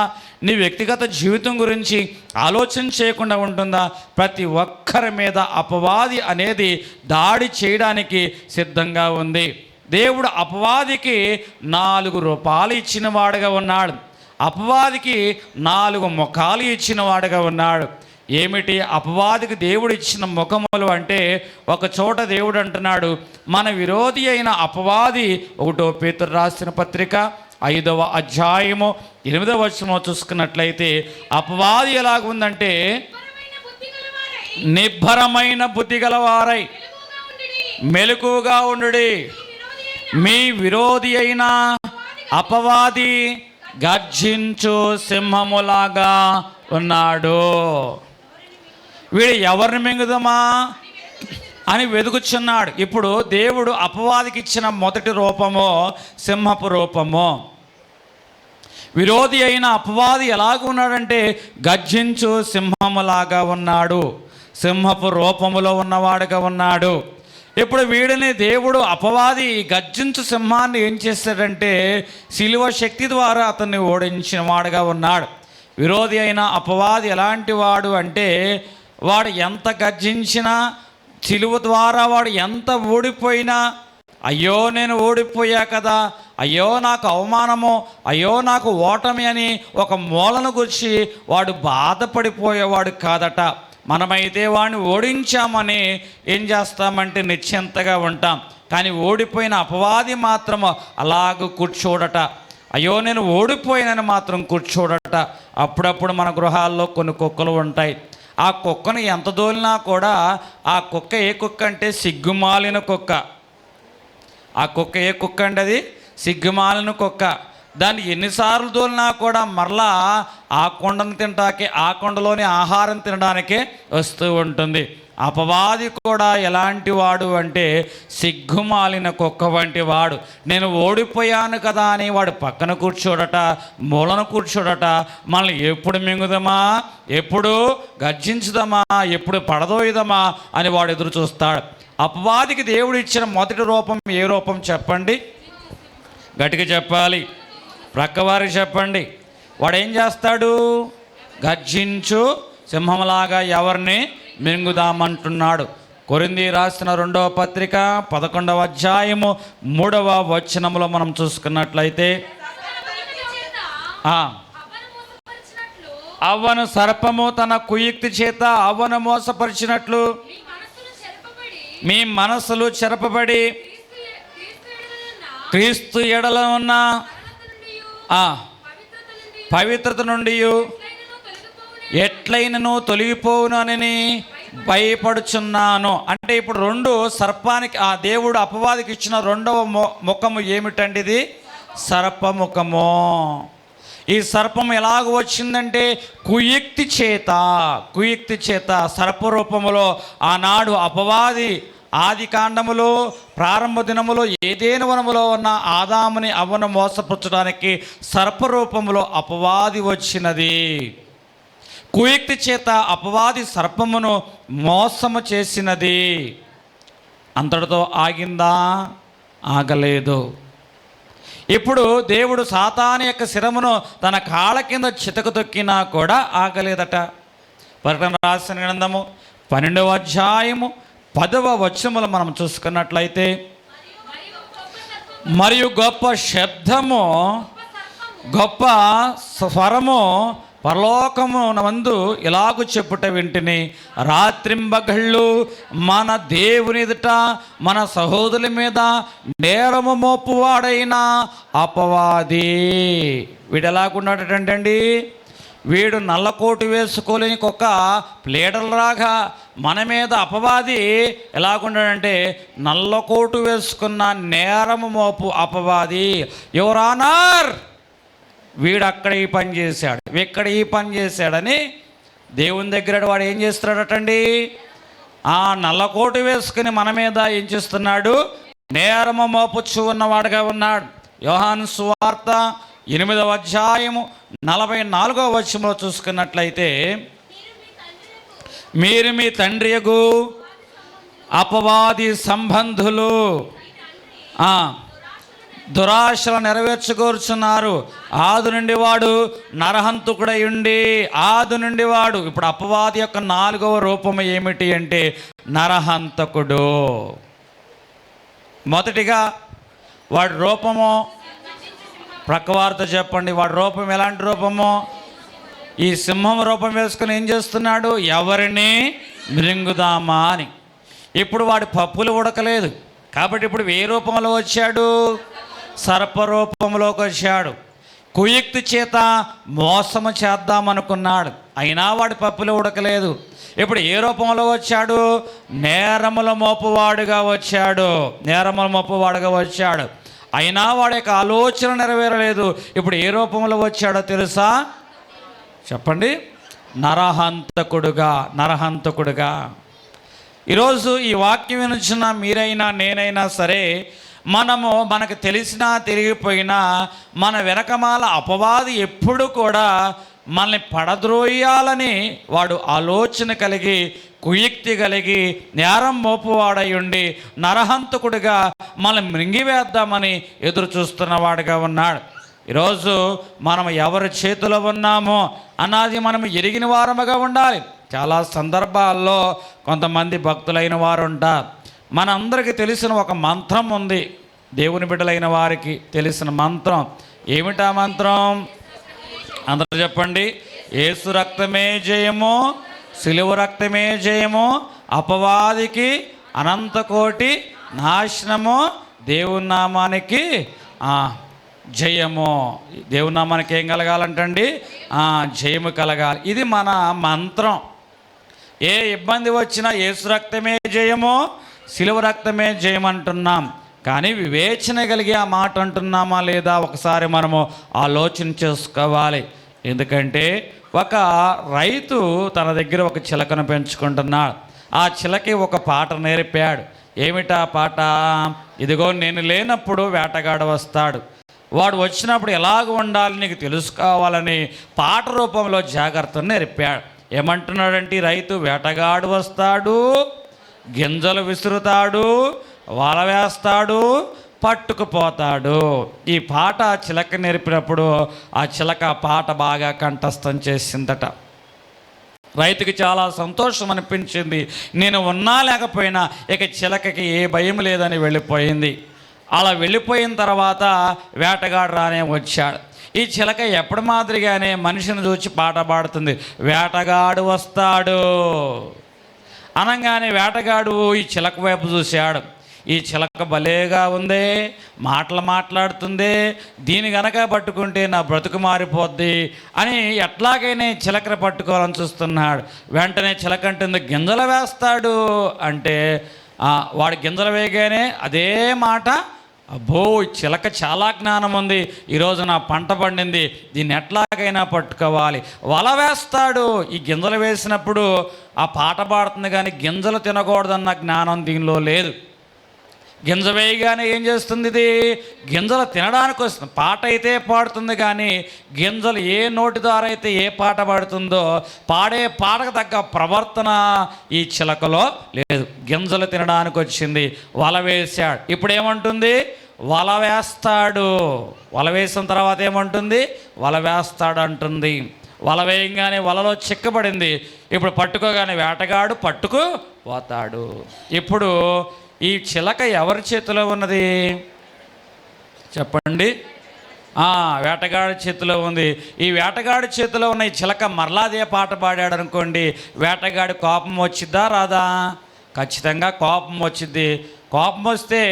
నీ వ్యక్తిగత జీవితం గురించి ఆలోచన చేయకుండా ఉంటుందా? ప్రతి ఒక్కరి మీద అపవాది అనేది దాడి చేయడానికి సిద్ధంగా ఉంది. దేవుడు అపవాదికి 4 రూపాలు ఇచ్చిన వాడుగా ఉన్నాడు. అపవాదికి 4 ముఖాలు ఇచ్చిన వాడుగా ఉన్నాడు. ఏమిటి అపవాదికి దేవుడు ఇచ్చిన ముఖములు అంటే, ఒక చోట దేవుడు అంటున్నాడు, మన విరోధి అయిన అపవాది 1 పేతురు రాసిన పత్రిక 5వ అధ్యాయము 8వ వచనం చూసుకున్నట్లయితే అపవాది ఎలాగుందంటే, నిబ్బరమైన బుద్ధి గలవారై మెలకువగా ఉండుడి, మీ విరోధి అయిన అపవాది గర్జించు సింహములాగా ఉన్నాడు. వీడు ఎవరిని మింగుదమా అని వెతుకుచున్నాడు. ఇప్పుడు దేవుడు అపవాదికి ఇచ్చిన మొదటి రూపము సింహపు రూపము. విరోధి అయిన అపవాది ఎలాగ ఉన్నాడంటే గర్జించు సింహములాగా ఉన్నాడు, సింహపు రూపములో ఉన్నవాడుగా ఉన్నాడు. ఇప్పుడు వీడిని దేవుడు అపవాది గర్జించు సింహాన్ని ఏం చేశాడంటే శిలువ శక్తి ద్వారా అతన్ని ఓడించిన వాడుగా ఉన్నాడు. విరోధి అయిన అపవాది ఎలాంటి వాడు అంటే, వాడు ఎంత గర్జించినా, శిలువ ద్వారా వాడు ఎంత ఓడిపోయినా, అయ్యో నేను ఓడిపోయా కదా, అయ్యో నాకు అవమానము, అయ్యో నాకు ఓటమి అని ఒక మూలను గురించి వాడు బాధపడిపోయేవాడు కాదట. మనమైతే వాడిని ఓడించామని ఏం చేస్తామంటే నిశ్చింతగా ఉంటాం. కానీ ఓడిపోయిన అపవాది మాత్రం అలాగ కూర్చోడట. అయ్యో నేను ఓడిపోయినని మాత్రం కూర్చోడట. అప్పుడప్పుడు మన గృహాల్లో కొన్ని కుక్కలు ఉంటాయి. ఆ కుక్కను ఎంత దోలినా కూడా ఆ కుక్క ఏ కుక్క అంటే సిగ్గుమాలిన కుక్క. ఆ కుక్క ఏ కుక్క అంటే అది సిగ్గుమాలిన కుక్క. దాన్ని ఎన్నిసార్లు దోలినా కూడా మరలా ఆ కొండను తినటానికి, ఆ కొండలోని ఆహారం తినడానికే వస్తూ ఉంటుంది. అపవాది కూడా ఎలాంటి వాడు అంటే సిగ్గుమాలిన కుక్క వంటి వాడు. నేను ఓడిపోయాను కదా అని వాడు పక్కన కూర్చోడట, మూలన కూర్చోడట. మనల్ని ఎప్పుడు మింగుదామా, ఎప్పుడు గర్జించుదామా, ఎప్పుడు పడదోయుదామా అని వాడు ఎదురు చూస్తాడు. అపవాదికి దేవుడు ఇచ్చిన మొదటి రూపం ఏ రూపం చెప్పండి? గట్టిగా చెప్పాలి, ప్రక్కవారికి చెప్పండి. వాడు ఏం చేస్తాడు? గర్జించు సింహంలాగా ఎవరిని మింగుదామంటున్నాడు. కొరింథీ రాసిన 2వ పత్రిక 11వ అధ్యాయము 3వ వచనములో మనం చూసుకున్నట్లయితే, అవ్వను సర్పము తన కుయుక్తి చేత అవ్వను మోసపరిచినట్లు మీ మనస్సులు చెరపబడి క్రీస్తు ఎడల ఉన్న పవిత్రత నుండి ఎట్లయినను తొలగిపోవునని భయపడుచున్నాను. అంటే ఇప్పుడు రెండు సర్పానికి ఆ దేవుడు అపవాదికి ఇచ్చిన రెండవ ముఖము ఏమిటండి? ఇది సర్పముఖము. ఈ సర్పం ఎలాగ వచ్చిందంటే కుయుక్తి చేత సర్పరూపములో ఆనాడు అపవాది ఆది కాండములో ప్రారంభ దినములో ఏదేను వనములో ఉన్న ఆదాముని అవ్వను మోసపుచ్చడానికి సర్పరూపములో అపవాది వచ్చినది. కుయుక్తి చేత అపవాది సర్పమును మోసము చేసినది. అంతటితో ఆగిందా? ఆగలేదు. ఇప్పుడు దేవుడు సాతాను యొక్క శిరమును తన కాళ్ళ కింద చితక తొక్కినా కూడా ఆగలేదట. ప్రకటన రాసిన గ్రంథము 12వ అధ్యాయము 10వ వచనములు మనం చూసుకున్నట్లయితే, మరియు గొప్ప శబ్దము, గొప్ప స్వరము పరలోకమునందు ఇలాగు చెప్పుట వింటిని, రాత్రింబగళ్ళు మన దేవుని ఎదుట మన సహోదరుల మీద నేరము మోపువాడైన అపవాది. వీడు ఎలాగున్నాడటండి? వీడు నల్లకోటు వేసుకోలేని ఒక ప్లేడర్లాగా మన మీద అపవాది ఎలాగున్నాడంటే నల్లకోటు వేసుకున్న నేరము మోపు అపవాది. యువర్ ఆనర్, వీడు అక్కడ ఈ పని చేశాడు, ఇక్కడ ఈ పని చేశాడని దేవుని దగ్గర వాడు ఏం చేస్తున్నాడటండి? ఆ నల్లకోటు వేసుకుని మన మీద ఏం చేస్తున్నాడు? నేరము మోపుచ్చు ఉన్నవాడుగా ఉన్నాడు. యోహాను సువార్త 8వ అధ్యాయము 44వ వచనంలో చూసుకున్నట్లయితే, మీరు మీ తండ్రియగు అపవాది సంబంధులు దురాశలు నెరవేర్చుకోరుచున్నారు. ఆది నుండి వాడు నరహంతకుడై ఉండి, ఆది నుండి వాడు. ఇప్పుడు అపవాది యొక్క 4వ రూపము ఏమిటి అంటే నరహంతకుడు. మొదటిగా వాడి రూపము, ప్రక్కవారితో చెప్పండి, వాడి రూపం ఎలాంటి రూపము? ఈ సింహం రూపం వేసుకుని ఏం చేస్తున్నాడు? ఎవరిని మృంగుదామా అని. ఇప్పుడు వాడి పప్పులు ఉడకలేదు కాబట్టి ఇప్పుడు ఏ రూపంలో వచ్చాడు? సర్పరూపంలోకి వచ్చాడు. కుయుక్తి చేత మోసము చేద్దామనుకున్నాడు, అయినా వాడి పప్పులు ఉడకలేదు. ఇప్పుడు ఏ రూపంలో వచ్చాడు? నేరముల మోపువాడుగా వచ్చాడు. అయినా వాడి యొక్క ఆలోచన నెరవేరలేదు. ఇప్పుడు ఏ రూపంలో వచ్చాడో తెలుసా? చెప్పండి. నరహంతకుడుగా. ఈరోజు ఈ వాక్యం వినుచున్న మీరైనా నేనైనా సరే, మనకు తెలిసినా తెలియకపోయినా మన వెనకమాల అపవాది ఎప్పుడు కూడా మనల్ని పడద్రోయాలని వాడు ఆలోచన కలిగి, కుయుక్తి కలిగి, నేరం మోపువాడై ఉండి నరహంతకుడిగా మనల్ని మృంగివేద్దామని ఎదురు చూస్తున్నవాడుగా ఉన్నాడు. ఈరోజు మనం ఎవరి చేతిలో ఉన్నామో అన్నది మనం ఎరిగిన వారముగా ఉండాలి. చాలా సందర్భాల్లో కొంతమంది భక్తులైన వారు ఉంటారు. మనందరికీ తెలిసిన ఒక మంత్రం ఉంది, దేవుని బిడ్డలైన వారికి తెలిసిన మంత్రం. ఏమిటా మంత్రం? అందరూ చెప్పండి. యేసు రక్తమే జయము, సిలువ రక్తమే జయము, అపవాదికి అనంతకోటి నాశనము, దేవుని నామానికి జయము. దేవుని నామానికి ఏం కలగాలంటండి? జయము కలగాలి. ఇది మన మంత్రం. ఏ ఇబ్బంది వచ్చినా యేసు రక్తమే జయము, సిలువ రక్తమే జయమంటున్నాం. కానీ వివేచన కలిగి ఆ మాట అంటున్నామా లేదా ఒకసారి మనము ఆలోచన చేసుకోవాలి. ఎందుకంటే ఒక రైతు తన దగ్గర ఒక చిలకను పెంచుకుంటున్నాడు. ఆ చిలకి ఒక పాట నేర్పాడు. ఏమిటా పాట? ఇదిగో నేను లేనప్పుడు వేటగాడు వస్తాడు, వాడు వచ్చినప్పుడు ఎలాగ ఉండాలి నీకు తెలుసుకోవాలని పాట రూపంలో జాగ్రత్తను నేర్పాడు. ఏమంటున్నాడంటే రైతు, వేటగాడు వస్తాడు, గింజలు విసురుతాడు, వల వేస్తాడు, పట్టుకుపోతాడు. ఈ పాట చిలక నేర్పినప్పుడు ఆ చిలక పాట బాగా కంఠస్థం చేసిందట. రైతుకి చాలా సంతోషం అనిపించింది. నేను ఉన్నా లేకపోయినా ఇక చిలకకి ఏ భయం లేదని వెళ్ళిపోయింది. అలా వెళ్ళిపోయిన తర్వాత వేటగాడు రానే వచ్చాడు. ఈ చిలక ఎప్పటి మాదిరిగానే మనిషిని చూచి పాట పాడుతుంది. వేటగాడు వస్తాడు అనగానే వేటగాడు ఈ చిలక వైపు చూశాడు. ఈ చిలక భలేగా ఉంది, మాటలు మాట్లాడుతుంది, దీని గనక పట్టుకుంటే నా బ్రతుకు మారిపోద్ది అని ఎట్లాగైనా చిలకను పట్టుకోవాలని చూస్తున్నాడు. వెంటనే చిలక అంటుంది, గింజలు వేస్తాడు అంటే వాడు గింజలు వేయగానే అదే మాట, అబ్బో చిలక చాలా జ్ఞానం ఉంది, ఈరోజు నా పంట పండింది, దీన్ని ఎట్లాగైనా పట్టుకోవాలి. వల వేస్తాడు. ఈ గింజలు వేసినప్పుడు ఆ పాట పాడుతుంది కానీ గింజలు తినకూడదన్న జ్ఞానం దీనిలో లేదు. గింజ వేయగానే ఏం చేస్తుంది, ఇది గింజలు తినడానికి వస్తుంది. పాట అయితే పాడుతుంది కానీ గింజలు ఏ నోటి ద్వారా అయితే ఏ పాట పాడుతుందో పాడే పాటకు తగ్గ ప్రవర్తన ఈ చిలకలో లేదు. గింజలు తినడానికి వచ్చింది, వల వేశాడు. ఇప్పుడు ఏమంటుంది, వల వేస్తాడు. వల వేసిన తర్వాత ఏమంటుంది, వల వేస్తాడు అంటుంది. వల వేయంగానే వలలో చిక్కబడింది. ఇప్పుడు పట్టుకోగానే వేటగాడు పట్టుకుపోతాడు. ఇప్పుడు ఈ చిలక ఎవరి చేతిలో ఉన్నది చెప్పండి? వేటగాడి చేతిలో ఉంది. ఈ వేటగాడి చేతిలో ఉన్న ఈ చిలక మరలాదే పాట పాడాడు అనుకోండి, వేటగాడి కోపం వచ్చిద్దా రాదా? ఖచ్చితంగా కోపం వచ్చిద్ది. కోపం వస్తే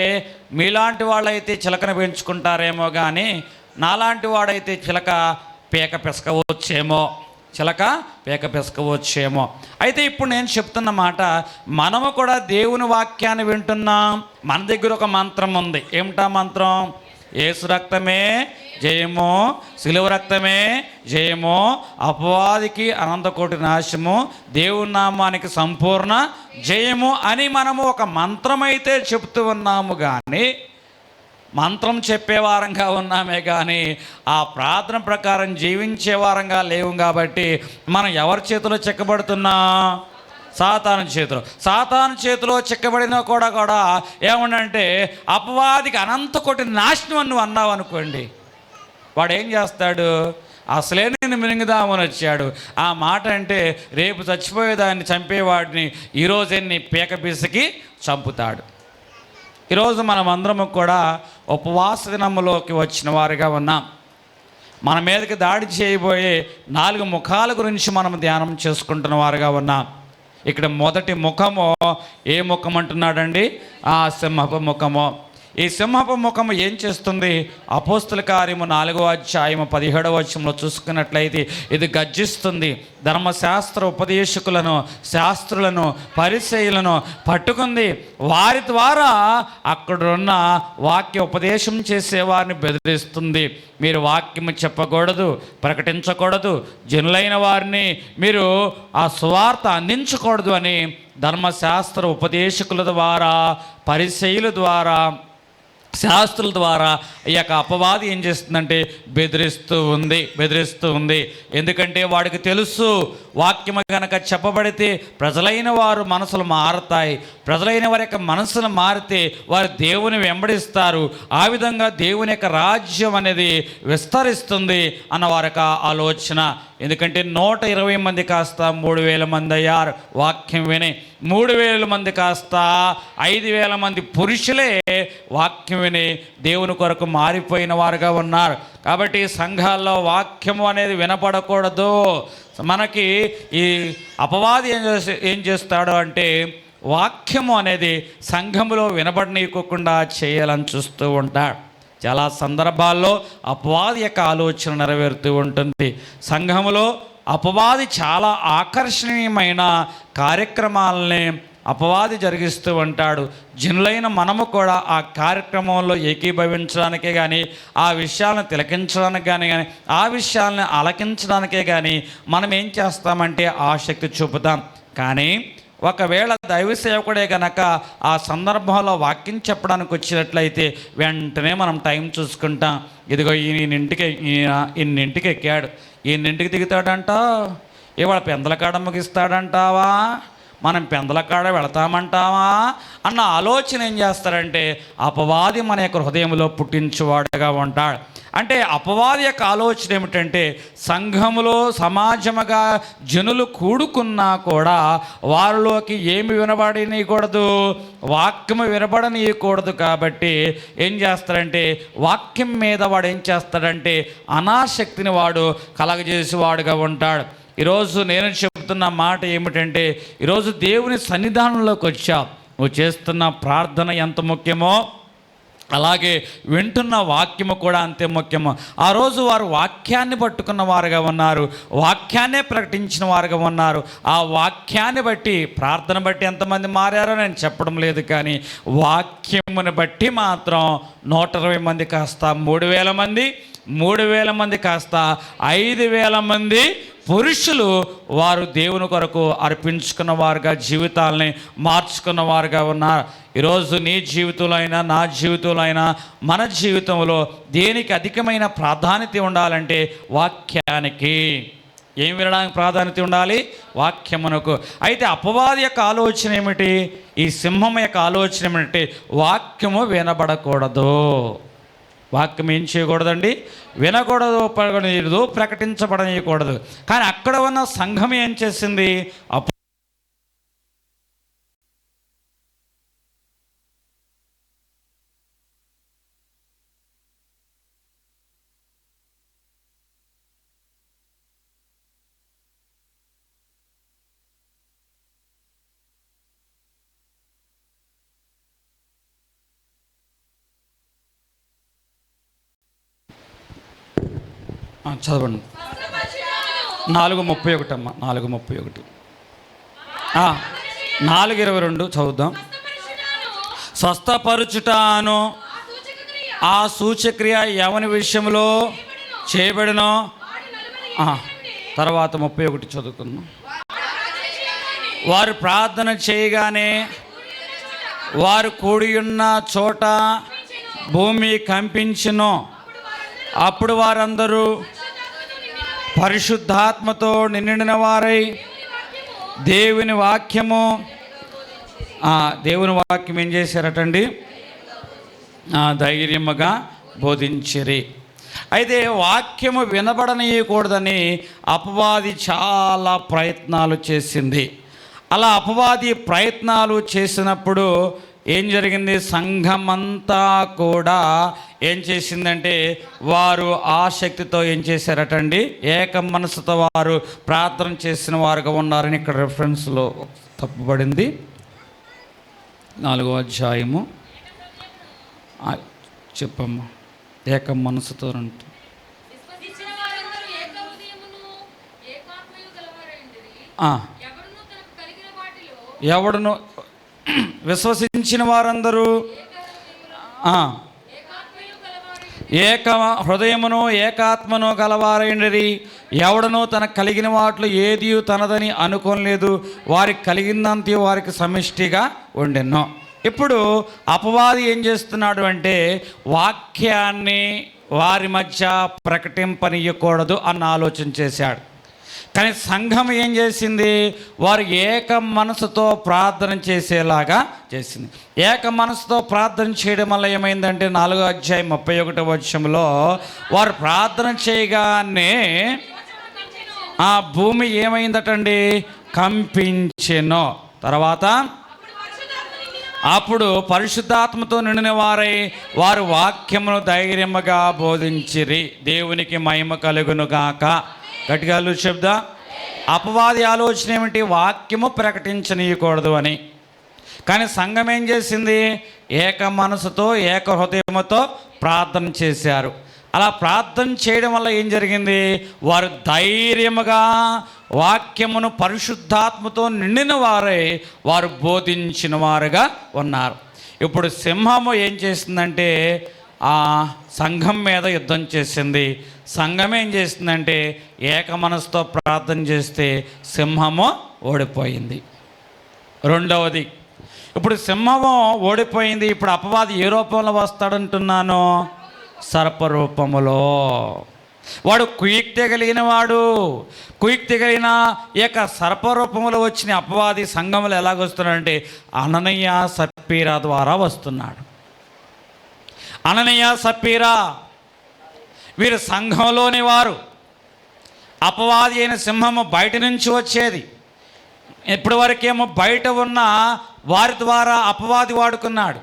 మీలాంటి వాళ్ళైతే చిలకను పెంచుకుంటారేమో కానీ నాలాంటి వాడైతే చిలక పీక పిసకవచ్చేమో, చిలక పీక పిసకవచ్చేమో. అయితే ఇప్పుడు నేను చెప్తున్న మాట, మనము కూడా దేవుని వాక్యాన్ని వింటున్నాం. మన దగ్గర ఒక మంత్రం ఉంది. ఏమిటా మంత్రం? యేసు రక్తమే జయము, సిలువ రక్తమే జయము, అపవాదికి అనంతకోటి నాశము, దేవుని నామానికి సంపూర్ణ జయము అని మనము ఒక మంత్రం అయితే చెప్తూ ఉన్నాము. కానీ మంత్రం చెప్పేవారంగా ఉన్నామే కానీ ఆ ప్రార్థన ప్రకారం జీవించే వారంగా లేవు. కాబట్టి మనం ఎవరి చేతిలో చిక్కబడుతున్నాం? సాతాను చేతిలో. సాతాను చేతిలో చిక్కబడినా కూడా ఏమనంటే అపవాదికి అనంత కోటి నాశనం అని నువ్వు అన్నావు అనుకోండి, వాడు ఏం చేస్తాడు? అసలే నేను మింగుదామని వచ్చాడు. ఆ మాట అంటే రేపు చచ్చిపోయేదాన్ని చంపేవాడిని ఈరోజే నీ పీక పీసకి చంపుతాడు. ఈరోజు మనం అందరము కూడా ఉపవాస దినములోకి వచ్చిన వారిగా ఉన్నాం. మన మీదకి దాడి చేయబోయే 4 ముఖాల గురించి మనం ధ్యానం చేసుకుంటున్న వారుగా ఉన్నాం. ఇక్కడ మొదటి ముఖము ఏ ముఖం అంటున్నాడండి? సింహపు ముఖము. ఈ సింహపు ముఖము ఏం చేస్తుంది? అపోస్తుల కార్యము 4వ అధ్యాయము 17వ వచనంలో చూసుకున్నట్లయితే ఇది గర్జిస్తుంది. ధర్మశాస్త్ర ఉపదేశకులను, శాస్త్రులను, పరిసయ్యులను పట్టుకుంది. వారి ద్వారా అక్కడున్న వాక్య ఉపదేశం చేసేవారిని బెదిరిస్తుంది. మీరు వాక్యము చెప్పకూడదు, ప్రకటించకూడదు, జనులైన వారిని మీరు ఆ సువార్త అందించకూడదు అని ధర్మశాస్త్ర ఉపదేశకుల ద్వారా, పరిసయ్యుల ద్వారా, శాస్త్రుల ద్వారా ఈ యొక్క అపవాది ఏం చేస్తుందంటే బెదిరిస్తూ ఉంది. ఎందుకంటే వాడికి తెలుసు, వాక్యము కనుక చెప్పబడితే ప్రజలైన వారు మనసులు మారతాయి. ప్రజలైన వారి యొక్క మనసులు మారితే వారు దేవుని వెంబడిస్తారు. ఆ విధంగా దేవుని యొక్క రాజ్యం అనేది విస్తరిస్తుంది అన్న వారి యొక్క ఆలోచన. ఎందుకంటే 120 మంది కాస్త 3000 మంది అయ్యారు వాక్యం విని. 3000 మంది కాస్త 5000 మంది పురుషులే వాక్యం విని దేవుని కొరకు మారిపోయిన వారుగా ఉన్నారు. కాబట్టి సంఘాల్లో వాక్యము అనేది వినపడకూడదు. మనకి ఈ అపవాది ఏం చేస్తాడు అంటే వాక్యము అనేది సంఘములో వినబడనీయకుండా చేయాలని చూస్తూ ఉంటాడు. చాలా సందర్భాల్లో అపవాది యొక్క ఆలోచన నెరవేరుతూ ఉంటుంది. సంఘములో అపవాది చాలా ఆకర్షణీయమైన కార్యక్రమాలని అపవాది జరిగిస్తూ ఉంటాడు. జనులైన మనము కూడా ఆ కార్యక్రమంలో ఏకీభవించడానికే కానీ, ఆ విషయాలను తిలకించడానికి కానీ ఆ విషయాలను ఆలకించడానికే కానీ మనం ఏం చేస్తామంటే ఆసక్తి చూపుతాం. కానీ ఒకవేళ దైవ సేవకుడే కనుక ఆ సందర్భంలో వాక్యం చెప్పడానికి వచ్చినట్లయితే వెంటనే మనం టైం చూసుకుంటాం. ఇదిగో ఈయనింటికి ఎక్కాడు, ఈయనింటికి దిగుతాడంట, ఇవాళ పెందల కాడ ముగిస్తాడంటావా, మనం పెందల కాడ వెళతామంటావా అన్న ఆలోచన ఏం చేస్తారంటే అపవాది మన యొక్క హృదయంలో పుట్టించువాడుగా ఉంటాడు. అంటే అపవాది యొక్క ఆలోచన ఏమిటంటే సంఘములో సమాజముగా జనులు కూడుకున్నా కూడా వారిలోకి ఏమి వినబడనీయకూడదు, వాక్యము వినబడనీయకూడదు. కాబట్టి ఏం చేస్తాడంటే వాక్యం మీద వాడు ఏం చేస్తాడంటే అనాసక్తిని వాడు కలగజేసేవాడుగా ఉంటాడు. ఈరోజు నేను చెబుతున్న మాట ఏమిటంటే ఈరోజు దేవుని సన్నిధానంలోకి వచ్చావు, నువ్వు చేస్తున్న ప్రార్థన ఎంత ముఖ్యమో అలాగే వింటున్న వాక్యము కూడా అంతే ముఖ్యము. ఆ రోజు వారు వాక్యాన్ని పట్టుకున్న వారుగా ఉన్నారు, వాక్యాన్నే ప్రకటించిన వారుగా ఉన్నారు. ఆ వాక్యాన్ని బట్టి, ప్రార్థన బట్టి ఎంతమంది మారారో నేను చెప్పడం లేదు, కానీ వాక్యమును బట్టి మాత్రం 120 మంది కాస్త 3000 మంది, 3000 మంది కాస్త 5000 మంది పురుషులు వారు దేవుని కొరకు అర్పించుకున్న వారుగా, జీవితాలని మార్చుకున్న వారుగా ఉన్నారు. ఈరోజు నీ జీవితంలో అయినా, నా జీవితంలో అయినా, మన జీవితంలో దేనికి అధికమైన ప్రాధాన్యత ఉండాలంటే వాక్యానికి. ఏం వినడానికి ప్రాధాన్యత ఉండాలి? వాక్యమునకు. అయితే అపవాది యొక్క ఆలోచన ఏమిటి? ఈ సింహం యొక్క ఆలోచన ఏమిటి? వాక్యము వినబడకూడదు. వాక్యం ఏం చేయకూడదండి? వినకూడదు, ప్రకటించబడకూడదు. కానీ అక్కడ ఉన్న సంఘం ఏం చేసింది? చదవండి. 4:31 అమ్మ, 4:31, 4:22 చదువుదాం. స్వస్థపరచుటాను ఆ సూచక్రియ ఎవని విషయంలో చేయబడినో. తర్వాత 31 చదువుకుందాం. వారు ప్రార్థన చేయగానే వారు కూడి ఉన్న చోట భూమి కంపించును. అప్పుడు వారందరూ పరిశుద్ధాత్మతో నిండిన వారై దేవుని వాక్యం ఏం చేశారటండి? ధైర్యముగా బోధించిరి. అయితే వాక్యము వినబడనీయకూడదని అపవాది చాలా ప్రయత్నాలు చేసింది. అలా అపవాది ప్రయత్నాలు చేసినప్పుడు ఏం జరిగింది? సంఘమంతా కూడా ఏం చేసిందంటే వారు ఆసక్తితో ఏం చేశారటండి? ఏక మనసుతో వారు ప్రార్థన చేసిన వారుగా ఉన్నారని ఇక్కడ రెఫరెన్స్లో తప్పుబడింది. 4వ అధ్యాయము చెప్పమ్మా. ఏక మనసుతో అంటే ఎవడును విశ్వసించిన వారందరూ ఏక హృదయమును ఏకాత్మను గలవారైనది. ఎవడనో తనకు కలిగిన వాటిలో ఏది తనదని అనుకోలేదు, వారికి కలిగిందంతే వారికి సమిష్టిగా ఉండెను. ఇప్పుడు అపవాది ఏం చేస్తున్నాడు అంటే వాక్యాన్ని వారి మధ్య ప్రకటింపనీయకూడదు అన్న ఆలోచన చేశాడు. కానీ సంఘం ఏం చేసింది? వారు ఏక మనసుతో ప్రార్థన చేసేలాగా చేసింది. ఏక మనసుతో ప్రార్థన చేయడం వల్ల ఏమైందంటే 4వ అధ్యాయం 31వ వచనంలో వారు ప్రార్థన చేయగానే ఆ భూమి ఏమైందటండి? కంపించెను. తర్వాత అప్పుడు పరిశుద్ధాత్మతో నిండిన వారై వారు వాక్యమును ధైర్యముగా బోధించిరి. దేవునికి మహిమ కలుగునుగాక. గట్టిగా చెప్దా. అపవాది ఆలోచన ఏమిటి? వాక్యము ప్రకటించనీయకూడదు అని. కానీ సంఘం ఏం చేసింది? ఏక మనసుతో ఏక హృదయముతో ప్రార్థన చేశారు. అలా ప్రార్థన చేయడం వల్ల ఏం జరిగింది? వారు ధైర్యముగా వాక్యమును పరిశుద్ధాత్మతో నిండిన వారై వారు బోధించిన వారుగా ఉన్నారు. ఇప్పుడు సింహము ఏం చేసిందంటే ఆ సంఘం మీద యుద్ధం చేసింది. సంఘం ఏం చేసిందంటే ఏక మనసుతో ప్రార్థన చేస్తే సింహము ఓడిపోయింది. రెండవది, ఇప్పుడు సింహము ఓడిపోయింది. ఇప్పుడు అపవాది ఏ రూపంలో వస్తాడంటున్నాను? సర్పరూపములో. వాడు కుయుక్తి కలిగిన వాడు. కుయుక్తి కలిగిన యొక్క సర్పరూపంలో వచ్చిన అపవాది సంఘంలో ఎలాగొస్తున్నాడంటే అననీయ సప్పీరా ద్వారా వస్తున్నాడు. అననీయ సప్పీరా వీరు సంఘంలోని వారు. అపవాది అయిన సింహము బయట నుంచి వచ్చేది. ఇప్పటి వరకేమో బయట ఉన్న వారి ద్వారా అపవాది వాడుకున్నాడు.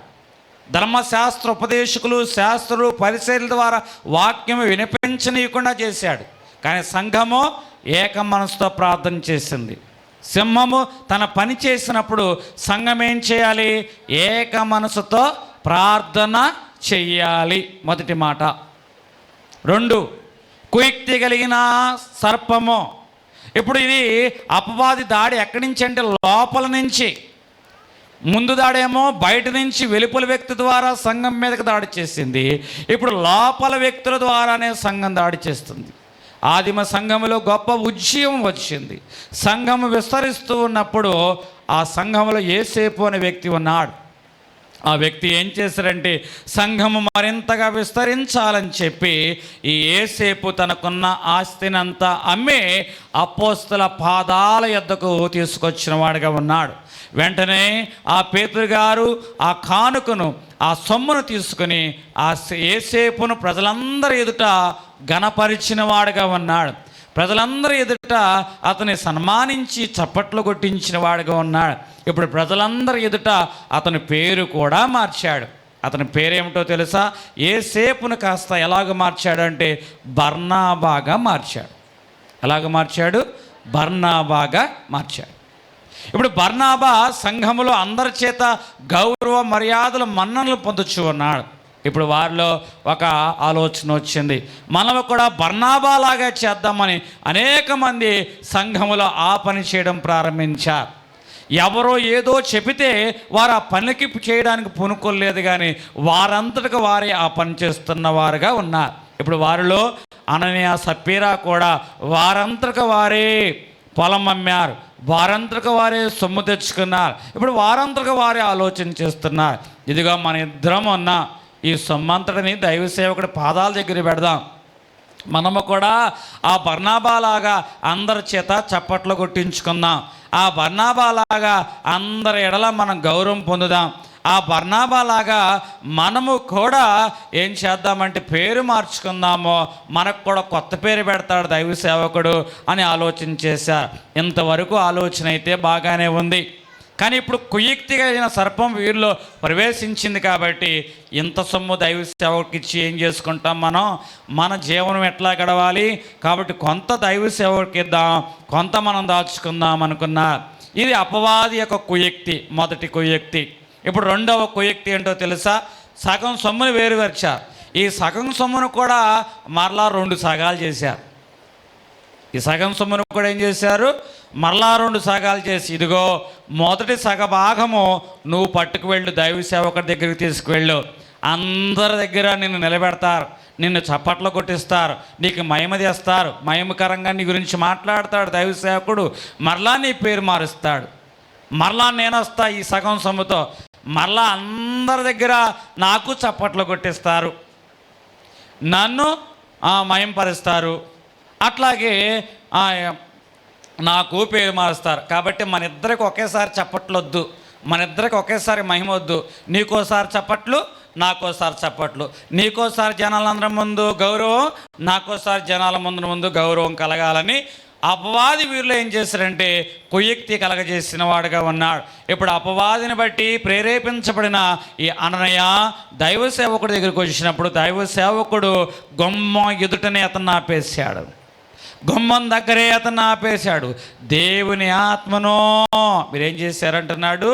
ధర్మశాస్త్ర ఉపదేశకులు, శాస్త్రులు, పరిసయ్యుల ద్వారా వాక్యం వినిపించనీయకుండా చేశాడు. కానీ సంఘము ఏక మనసుతో ప్రార్థన చేసింది. సింహము తన పని చేసినప్పుడు సంఘం ఏం చేయాలి? ఏక మనసుతో ప్రార్థన చెయ్యాలి. మొదటి మాట. 2, కుయుక్తి కలిగిన సర్పము. ఇప్పుడు ఇది అపవాది దాడి ఎక్కడి నుంచి అంటే లోపల నుంచి. ముందు దాడేమో బయట నుంచి వెలుపల వ్యక్తి ద్వారా సంఘం మీదకి దాడి చేసింది. ఇప్పుడు లోపల వ్యక్తుల ద్వారానే సంఘం దాడి చేస్తుంది. ఆదిమ సంఘములో గొప్ప ఉజ్జీవం వచ్చింది. సంఘము విస్తరిస్తూ ఉన్నప్పుడు ఆ సంఘములో యేసేపు అనే వ్యక్తి ఉన్నాడు. ఆ వ్యక్తి ఏం చేశారంటే సంఘము మరింతగా విస్తరించాలని చెప్పి ఈ యేసేపు తనకున్న ఆస్తినంతా అమ్మి అపోస్తల పాదాల యొద్దకు తీసుకొచ్చిన వాడిగా ఉన్నాడు. వెంటనే ఆ పేతురు గారు ఆ కానుకను, ఆ సొమ్మును తీసుకుని ఆ యేసేపును ప్రజలందరి ఎదుట ఘనపరిచిన వాడుగా ఉన్నాడు. ప్రజలందరి ఎదుట అతని సన్మానించి చప్పట్లు కొట్టించిన వాడుగా ఉన్నాడు. ఇప్పుడు ప్రజలందరి ఎదుట అతని పేరు కూడా మార్చాడు. అతని పేరేమిటో తెలుసా? యేసేపును కాస్త ఎలాగ మార్చాడు అంటే బర్నాబాగా మార్చాడు. ఎలాగ మార్చాడు? బర్నాబాగా మార్చాడు. ఇప్పుడు బర్నాబా సంఘములో అందరి చేత గౌరవ మర్యాదలు మన్ననలు పొందుచు ఉన్నాడు. ఇప్పుడు వారిలో ఒక ఆలోచన వచ్చింది, మనం కూడా బర్నాబాలాగా చేద్దామని అనేక మంది సంఘములో ఆ పని చేయడం ప్రారంభించారు. ఎవరో ఏదో చెబితే వారు ఆ పనికి చేయడానికి పూనుకోలేదు, కానీ వారంతటికి వారే ఆ పని చేస్తున్న వారుగా ఉన్నారు. ఇప్పుడు వారిలో అననీయ సప్పీరా కూడా వారంతటికి వారే పొలం అమ్మారు, వారంతటికి వారే సొమ్ము తెచ్చుకున్నారు. ఇప్పుడు వారంతటికి వారే ఆలోచన చేస్తున్నారు, ఇదిగో మన ఇద్దరం ఉన్న ఈ సొమ్మంతటిని దైవ సేవకుడి పాదాల దగ్గర పెడదాం, మనము కూడా ఆ బర్నాబాలాగా అందరి చేత చప్పట్లు కొట్టించుకుందాం, ఆ బర్నాబాలాగా అందరి ఎడల మనం గౌరవం పొందుదాం, ఆ బర్నాబాలాగా మనము కూడా ఏం చేద్దామంటే పేరు మార్చుకుందామో, మనకు కూడా కొత్త పేరు పెడతాడు దైవ సేవకుడు అని ఆలోచన చేశారు. ఇంతవరకు ఆలోచన అయితే బాగానే ఉంది, కానీ ఇప్పుడు కుయుక్తి కలిగిన సర్పం వీరిలో ప్రవేశించింది కాబట్టి ఇంత సొమ్ము దైవ సేవకుడికి ఇచ్చి ఏం చేసుకుంటాం, మన జీవనం ఎట్లా గడవాలి కాబట్టి కొంత దైవ సేవకుడికి ఇద్దాం, కొంత మనం దాచుకుందాం అనుకున్నారు. ఇది అపవాది యొక్క కుయుక్తి, మొదటి కుయుక్తి. ఇప్పుడు రెండవ కుయుక్తి ఏంటో తెలుసా? సగం సొమ్మును వేరుపరిచారు. ఈ సగం సొమ్మును కూడా మరలా 2 సగాలు చేశారు. ఈ సగం సొమ్మును కూడా ఏం చేశారు? మరలా 2 సగాలు చేసి, ఇదిగో మొదటి సగ భాగము నువ్వు పట్టుకు వెళ్ళు, దైవ సేవకుడి దగ్గరికి తీసుకువెళ్ళు, అందరి దగ్గర నిన్ను నిలబెడతారు, నిన్ను చప్పట్లు కొట్టిస్తారు, నీకు మహిమ చేస్తారు, మహిమకరంగా నీ గురించి మాట్లాడతాడు దైవ సేవకుడు, మరలా నీ పేరు మారుస్తాడు, మరలా నేను వస్తా ఈ సగం సొమ్ముతో, మరలా అందరి దగ్గర నాకు చప్పట్లు కొట్టిస్తారు, నన్ను మహింపరుస్తారు, అట్లాగే నాకు పేరు మారుస్తారు. కాబట్టి మన ఇద్దరికి ఒకేసారి చప్పట్లు వద్దు, మన ఇద్దరికి ఒకేసారి మహిమ వద్దు, నీకోసారి చప్పట్లు, నాకోసారి చప్పట్లు, నీకోసారి జనాలందరి ముందు గౌరవం, నాకోసారి జనాల ముందు గౌరవం కలగాలని అపవాది వీరిలో ఏం చేశారంటే కుయుక్తి కలగజేసిన వాడుగా ఉన్నాడు. ఇప్పుడు అపవాదిని బట్టి ప్రేరేపించబడిన ఈ అననయ దైవ సేవకుడి దగ్గరికి వచ్చినప్పుడు దైవ సేవకుడు గుమ్మం ఎదుటనే అతన్ని ఆపేశాడు, గుమ్మం దగ్గరే అతన్ని ఆపేశాడు. దేవుని ఆత్మను మీరేం చేశారంటున్నాడు,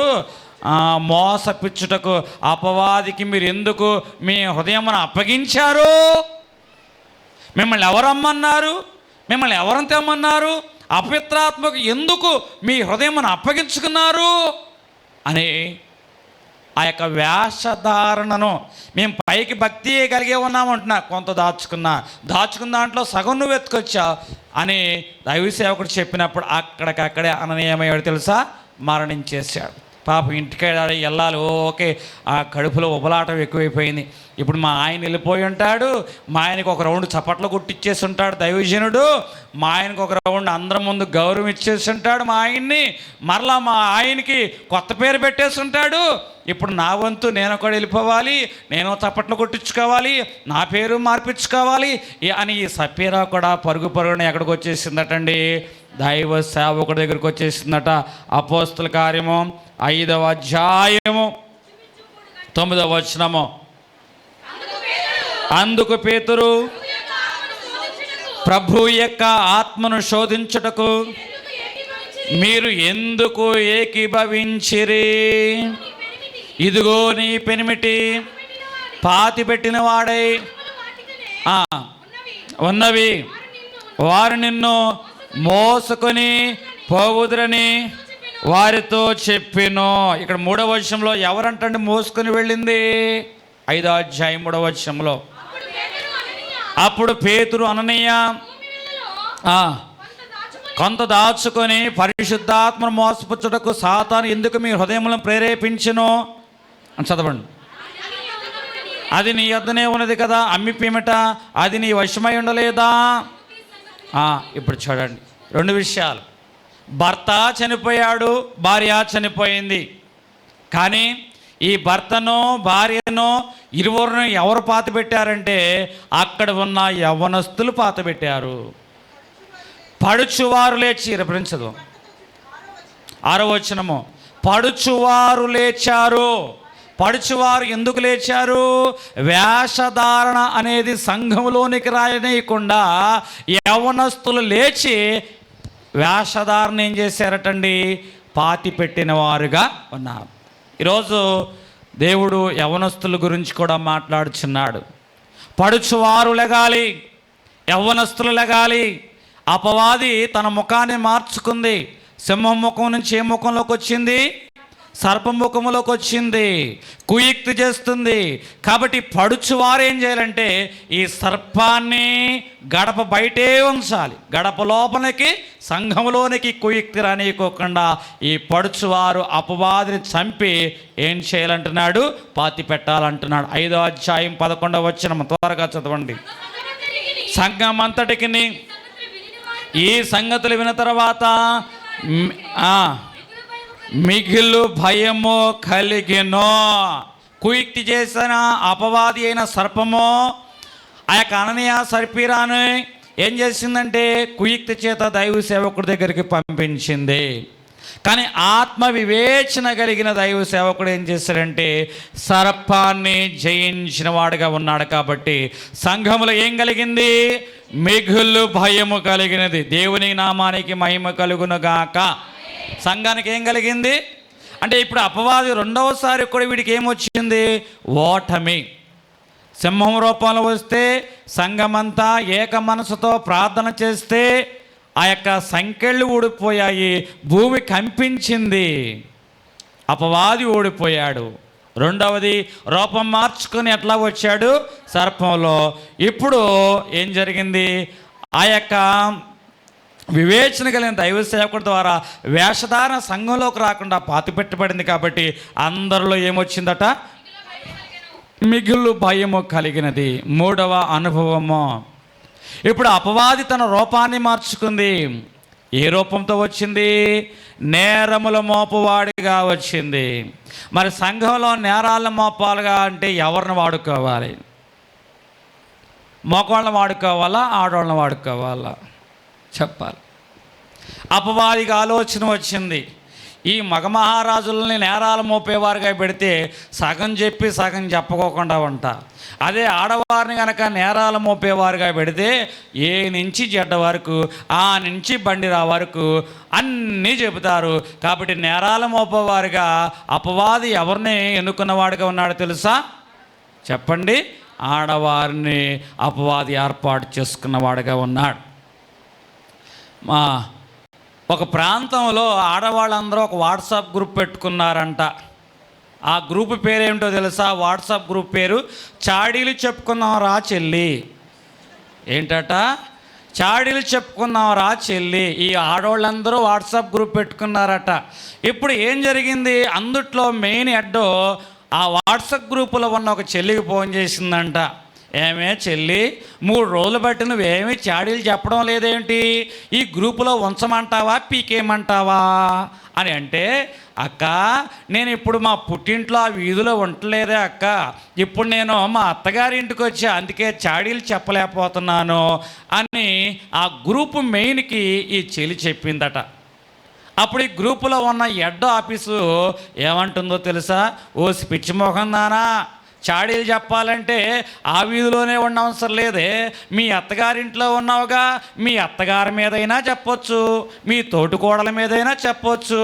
మోసపిచ్చుటకు అపవాదికి మీరు ఎందుకు మీ హృదయమును అప్పగించారు? మిమ్మల్ని ఎవరు అమ్మన్నారు? మిమ్మల్ని ఎవరిని తెమ్మన్నారు? అపవిత్రాత్మకు ఎందుకు మీ హృదయమును అప్పగించుకున్నారు అని ఆ యొక్క వేషధారణను మేము పైకి భక్తి కలిగే ఉన్నామంటున్నా, కొంత దాచుకున్న దాంట్లో సగం నువ్వు ఎత్తుకొచ్చావు అని దైవ సేవకుడు చెప్పినప్పుడు అక్కడికక్కడే అననీయమయ్యాడు తెలుసా, మరణించేశాడు. పాపం ఇంటికి వెళ్ళాలి, ఓకే, ఆ కడుపులో ఉబలాటం ఎక్కువైపోయింది. ఇప్పుడు మా ఆయన వెళ్ళిపోయి ఉంటాడు, మా ఆయనకు ఒక రౌండ్ చప్పట్లు కొట్టిచ్చేసి ఉంటాడు దైవజనుడు, మా ఆయనకు ఒక రౌండ్ అందరి ముందు గౌరవం ఇచ్చేసి ఉంటాడు మా ఆయన్ని, మరలా మా ఆయనకి కొత్త పేరు పెట్టేసి ఉంటాడు. ఇప్పుడు నా వంతు నేను కూడా వెళ్ళిపోవాలి, నేను చప్పట్లు కొట్టించుకోవాలి, నా పేరు మార్పించుకోవాలి అని ఈ సప్పీరా కూడా పరుగున ఎక్కడికి వచ్చేసిందటండి, దైవ సేవకుడి దగ్గరికి వచ్చేసిందట. అపోస్తల కార్యము 5వ అధ్యాయము 9వ వచనము. అందుకు పేతురు ప్రభు యొక్క ఆత్మను శోధించుటకు మీరు ఎందుకు ఏకీభవించిరి? ఇదిగో నీ పెనిమిటి పాతి పెట్టిన వాడై ఉన్నవి, వారు నిన్ను మోసుకొని పోవుదురని వారితో చెప్పెను. ఇక్కడ 3వ వచనంలో ఎవరంటండి మోసుకొని వెళ్ళింది? 5వ అధ్యాయం 3వ వచనంలో, అప్పుడు పేతురు అననీయ కొంత దాచుకొని పరిశుద్ధాత్మను మోసపుచ్చుటకు సాతాను ఎందుకు మీ హృదయములను ప్రేరేపించును అని చదవండి. అది నీ యొద్దనే ఉన్నది కదా, అమ్మి పిమ్మట అది నీ వశమై ఉండలేదా? ఇప్పుడు చూడండి, 2 విషయాలు. భర్త చనిపోయాడు, భార్య చనిపోయింది. కానీ ఈ భర్తను భార్యను ఇరువురిని ఎవరు పాతి పెట్టారంటే అక్కడ ఉన్న యవ్వనస్తులు పాతి పెట్టారు. పడుచువారు లేచి, రెఫరెన్సదు 6వ వచనము, పడుచువారు లేచారు. పడుచువారు ఎందుకు లేచారు? వేషధారణ అనేది సంఘంలోనికి రాయనీయకుండా యవ్వనస్తులు లేచి వేషధారణ ఏం చేశారటండి? పాతి పెట్టిన వారుగా ఉన్నారు. ఈరోజు దేవుడు యవ్వనస్తుల గురించి కూడా మాట్లాడుచున్నాడు. పడుచువారు లెగాలి, యవ్వనస్తులు లెగాలి. అపవాది తన ముఖాన్ని మార్చుకుంది. సింహం ముఖం నుంచి ఏ ముఖంలోకి వచ్చింది? సర్పం ముఖంలోకి వచ్చింది. కుయుక్తి చేస్తుంది. కాబట్టి పడుచువారు ఏం చేయాలంటే ఈ సర్పాన్ని గడప బయటే ఉంచాలి. గడప లోపలికి సంఘంలోనికి కుయుక్తి రానియకోకుండా ఈ పడుచువారు అపవాదిని చంపి ఏం చేయాలంటున్నాడు? పాతి పెట్టాలంటున్నాడు. 5వ అధ్యాయం 11వ వచనం త్వరగా చదవండి. సంఘం అంతటికి ఈ సంగతులు విన్న తర్వాత మిగిలు భయము కలిగెను. కుయుక్తి చేసిన అపవాది అయిన సర్పము ఆ యొక్క అననీయ సర్పీరాను ఏం చేసిందంటే కుయుక్తి చేత దైవ సేవకుడి దగ్గరికి పంపించింది. కానీ ఆత్మ వివేచన కలిగిన దైవ సేవకుడు ఏం చేశాడంటే సర్పాన్ని జయించిన వాడుగా ఉన్నాడు. కాబట్టి సంఘములో ఏం కలిగింది? మిగులు భయము కలిగినది. దేవుని నామానికి మహిమ కలుగునుగాక. సంఘానికి ఏం కలిగింది అంటే ఇప్పుడు అపవాది రెండవసారి కూడా వీడికి ఏమొచ్చింది? ఓటమి. సింహం రూపంలో వస్తే సంఘమంతా ఏక మనసుతో ప్రార్థన చేస్తే ఆ యొక్క సంకెళ్ళు ఊడిపోయాయి, భూమి కంపించింది, అపవాది ఓడిపోయాడు. రెండవది రూపం మార్చుకొని ఎట్లా వచ్చాడు? సర్పంలో. ఇప్పుడు ఏం జరిగింది? ఆ యొక్క వివేచన కలిగిన దైవ సేవకుడి ద్వారా వేషధారణ సంఘంలోకి రాకుండా పాతిపెట్టబడింది. కాబట్టి అందరిలో ఏమొచ్చిందట? మిగులు భయము కలిగినది. 3వ అనుభవము. ఇప్పుడు అపవాది తన రూపాన్ని మార్చుకుంది. ఏ రూపంతో వచ్చింది? నేరముల మోపువాడిగా వచ్చింది. మరి సంఘంలో నేరాలను మోపాలుగా అంటే ఎవరిని వాడుకోవాలి? మగవాళ్ళని వాడుకోవాలా, ఆడవాళ్ళని వాడుకోవాలా? చెప్పాలి. అపవాదికి ఆలోచన వచ్చింది, ఈ మగ మహారాజులని నేరాలు మోపేవారుగా పెడితే సగం చెప్పి సగం చెప్పుకోకుండా ఉంటా. అదే ఆడవారిని కనుక నేరాలు మోపేవారుగా పెడితే ఏ నుంచి చెడ్డ వరకు, ఆ నుంచి బండి రా వరకు అన్నీ చెబుతారు. కాబట్టి నేరాలు మోపేవారుగా అపవాది ఎవరిని ఎన్నుకున్నవాడుగా ఉన్నాడో తెలుసా? చెప్పండి. ఆడవారిని అపవాది ఏర్పాటు చేసుకున్నవాడుగా ఉన్నాడు. ఒక ప్రాంతంలో ఆడవాళ్ళందరూ ఒక వాట్సాప్ గ్రూప్ పెట్టుకున్నారంట. ఆ గ్రూప్ పేరేమిటో తెలుసా? వాట్సాప్ గ్రూప్ పేరు చాడీలు చెప్పుకుందాం రా చెల్లి. ఏంటట? చాడీలు చెప్పుకుందాం రా చెల్లి. ఈ ఆడవాళ్ళందరూ వాట్సాప్ గ్రూప్ పెట్టుకున్నారట. ఇప్పుడు ఏం జరిగింది? అందుట్లో మెయిన్ హెడ్ ఆ వాట్సాప్ గ్రూపులో ఉన్న ఒక చెల్లికి ఫోన్ చేసిందంట. ఏమే చెల్లి, 3 రోజులు బట్టి నువ్వేమీ చాడీలు చెప్పడం లేదేంటి? ఈ గ్రూపులో ఉంచమంటావా, పీకేయమంటావా అని అంటే, అక్క నేను ఇప్పుడు మా పుట్టింట్లో ఆ వీధిలో ఉండలేదే అక్క, ఇప్పుడు నేను మా అత్తగారి ఇంటికి వచ్చి అందుకే చాడీలు చెప్పలేకపోతున్నాను అని ఆ గ్రూపు మెయిన్కి ఈ చెల్లి చెప్పిందట. అప్పుడు ఈ గ్రూపులో ఉన్న హెడ్ ఆఫీసు ఏమంటుందో తెలుసా? ఓ పిచ్చి మొహం దానా, చాడీలు చెప్పాలంటే ఆ వీధిలోనే ఉండవసరం లేదే, మీ అత్తగారింట్లో ఉన్నావుగా, మీ అత్తగారి మీదైనా చెప్పొచ్చు, మీ తోటికోడల మీదైనా చెప్పొచ్చు,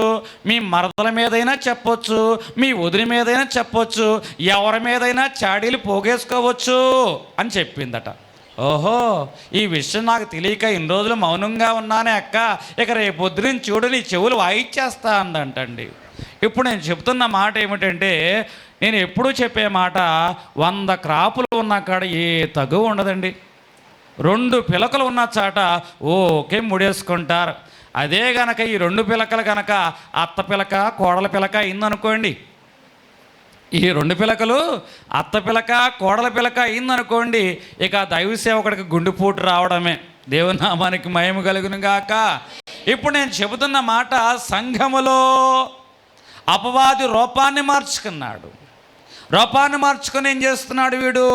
మీ మరదల మీదైనా చెప్పొచ్చు, మీ వదిలి మీదైనా చెప్పొచ్చు, ఎవరి మీదైనా చాడీలు పోగేసుకోవచ్చు అని చెప్పిందట. ఓహో, ఈ విషయం నాకు తెలియక ఇన్ని రోజులు మౌనంగా ఉన్నానే అక్క, ఇక రేపు పొద్దున చూడు నీ చెవులు వాయిచ్చేస్తా అందంటండి. ఇప్పుడు నేను చెప్తున్న మాట ఏమిటంటే, నేను ఎప్పుడూ చెప్పే మాట, 100 క్రాపులు ఉన్న కాడ ఏ తగువ ఉండదండి. 2 పిలకలు ఉన్న చాట ఓకే ముడేసుకుంటారు. అదే గనక ఈ 2 పిలకలు కనుక అత్త పిలక కోడల పిలక అయిందనుకోండి, ఈ 2 పిలకలు అత్త పిలక కోడల పిలక అయిందనుకోండి, ఇక దైవ సేవకుడికి గుండెపోటు రావడమే. దేవుని నామానికి మహిమ కలుగును గాక. ఇప్పుడు నేను చెబుతున్న మాట, సంఘములో అపవాది రూపాన్ని మార్చుకున్నాడు. రూపాన్ని మార్చుకొని ఏం చేస్తున్నాడు వీడు?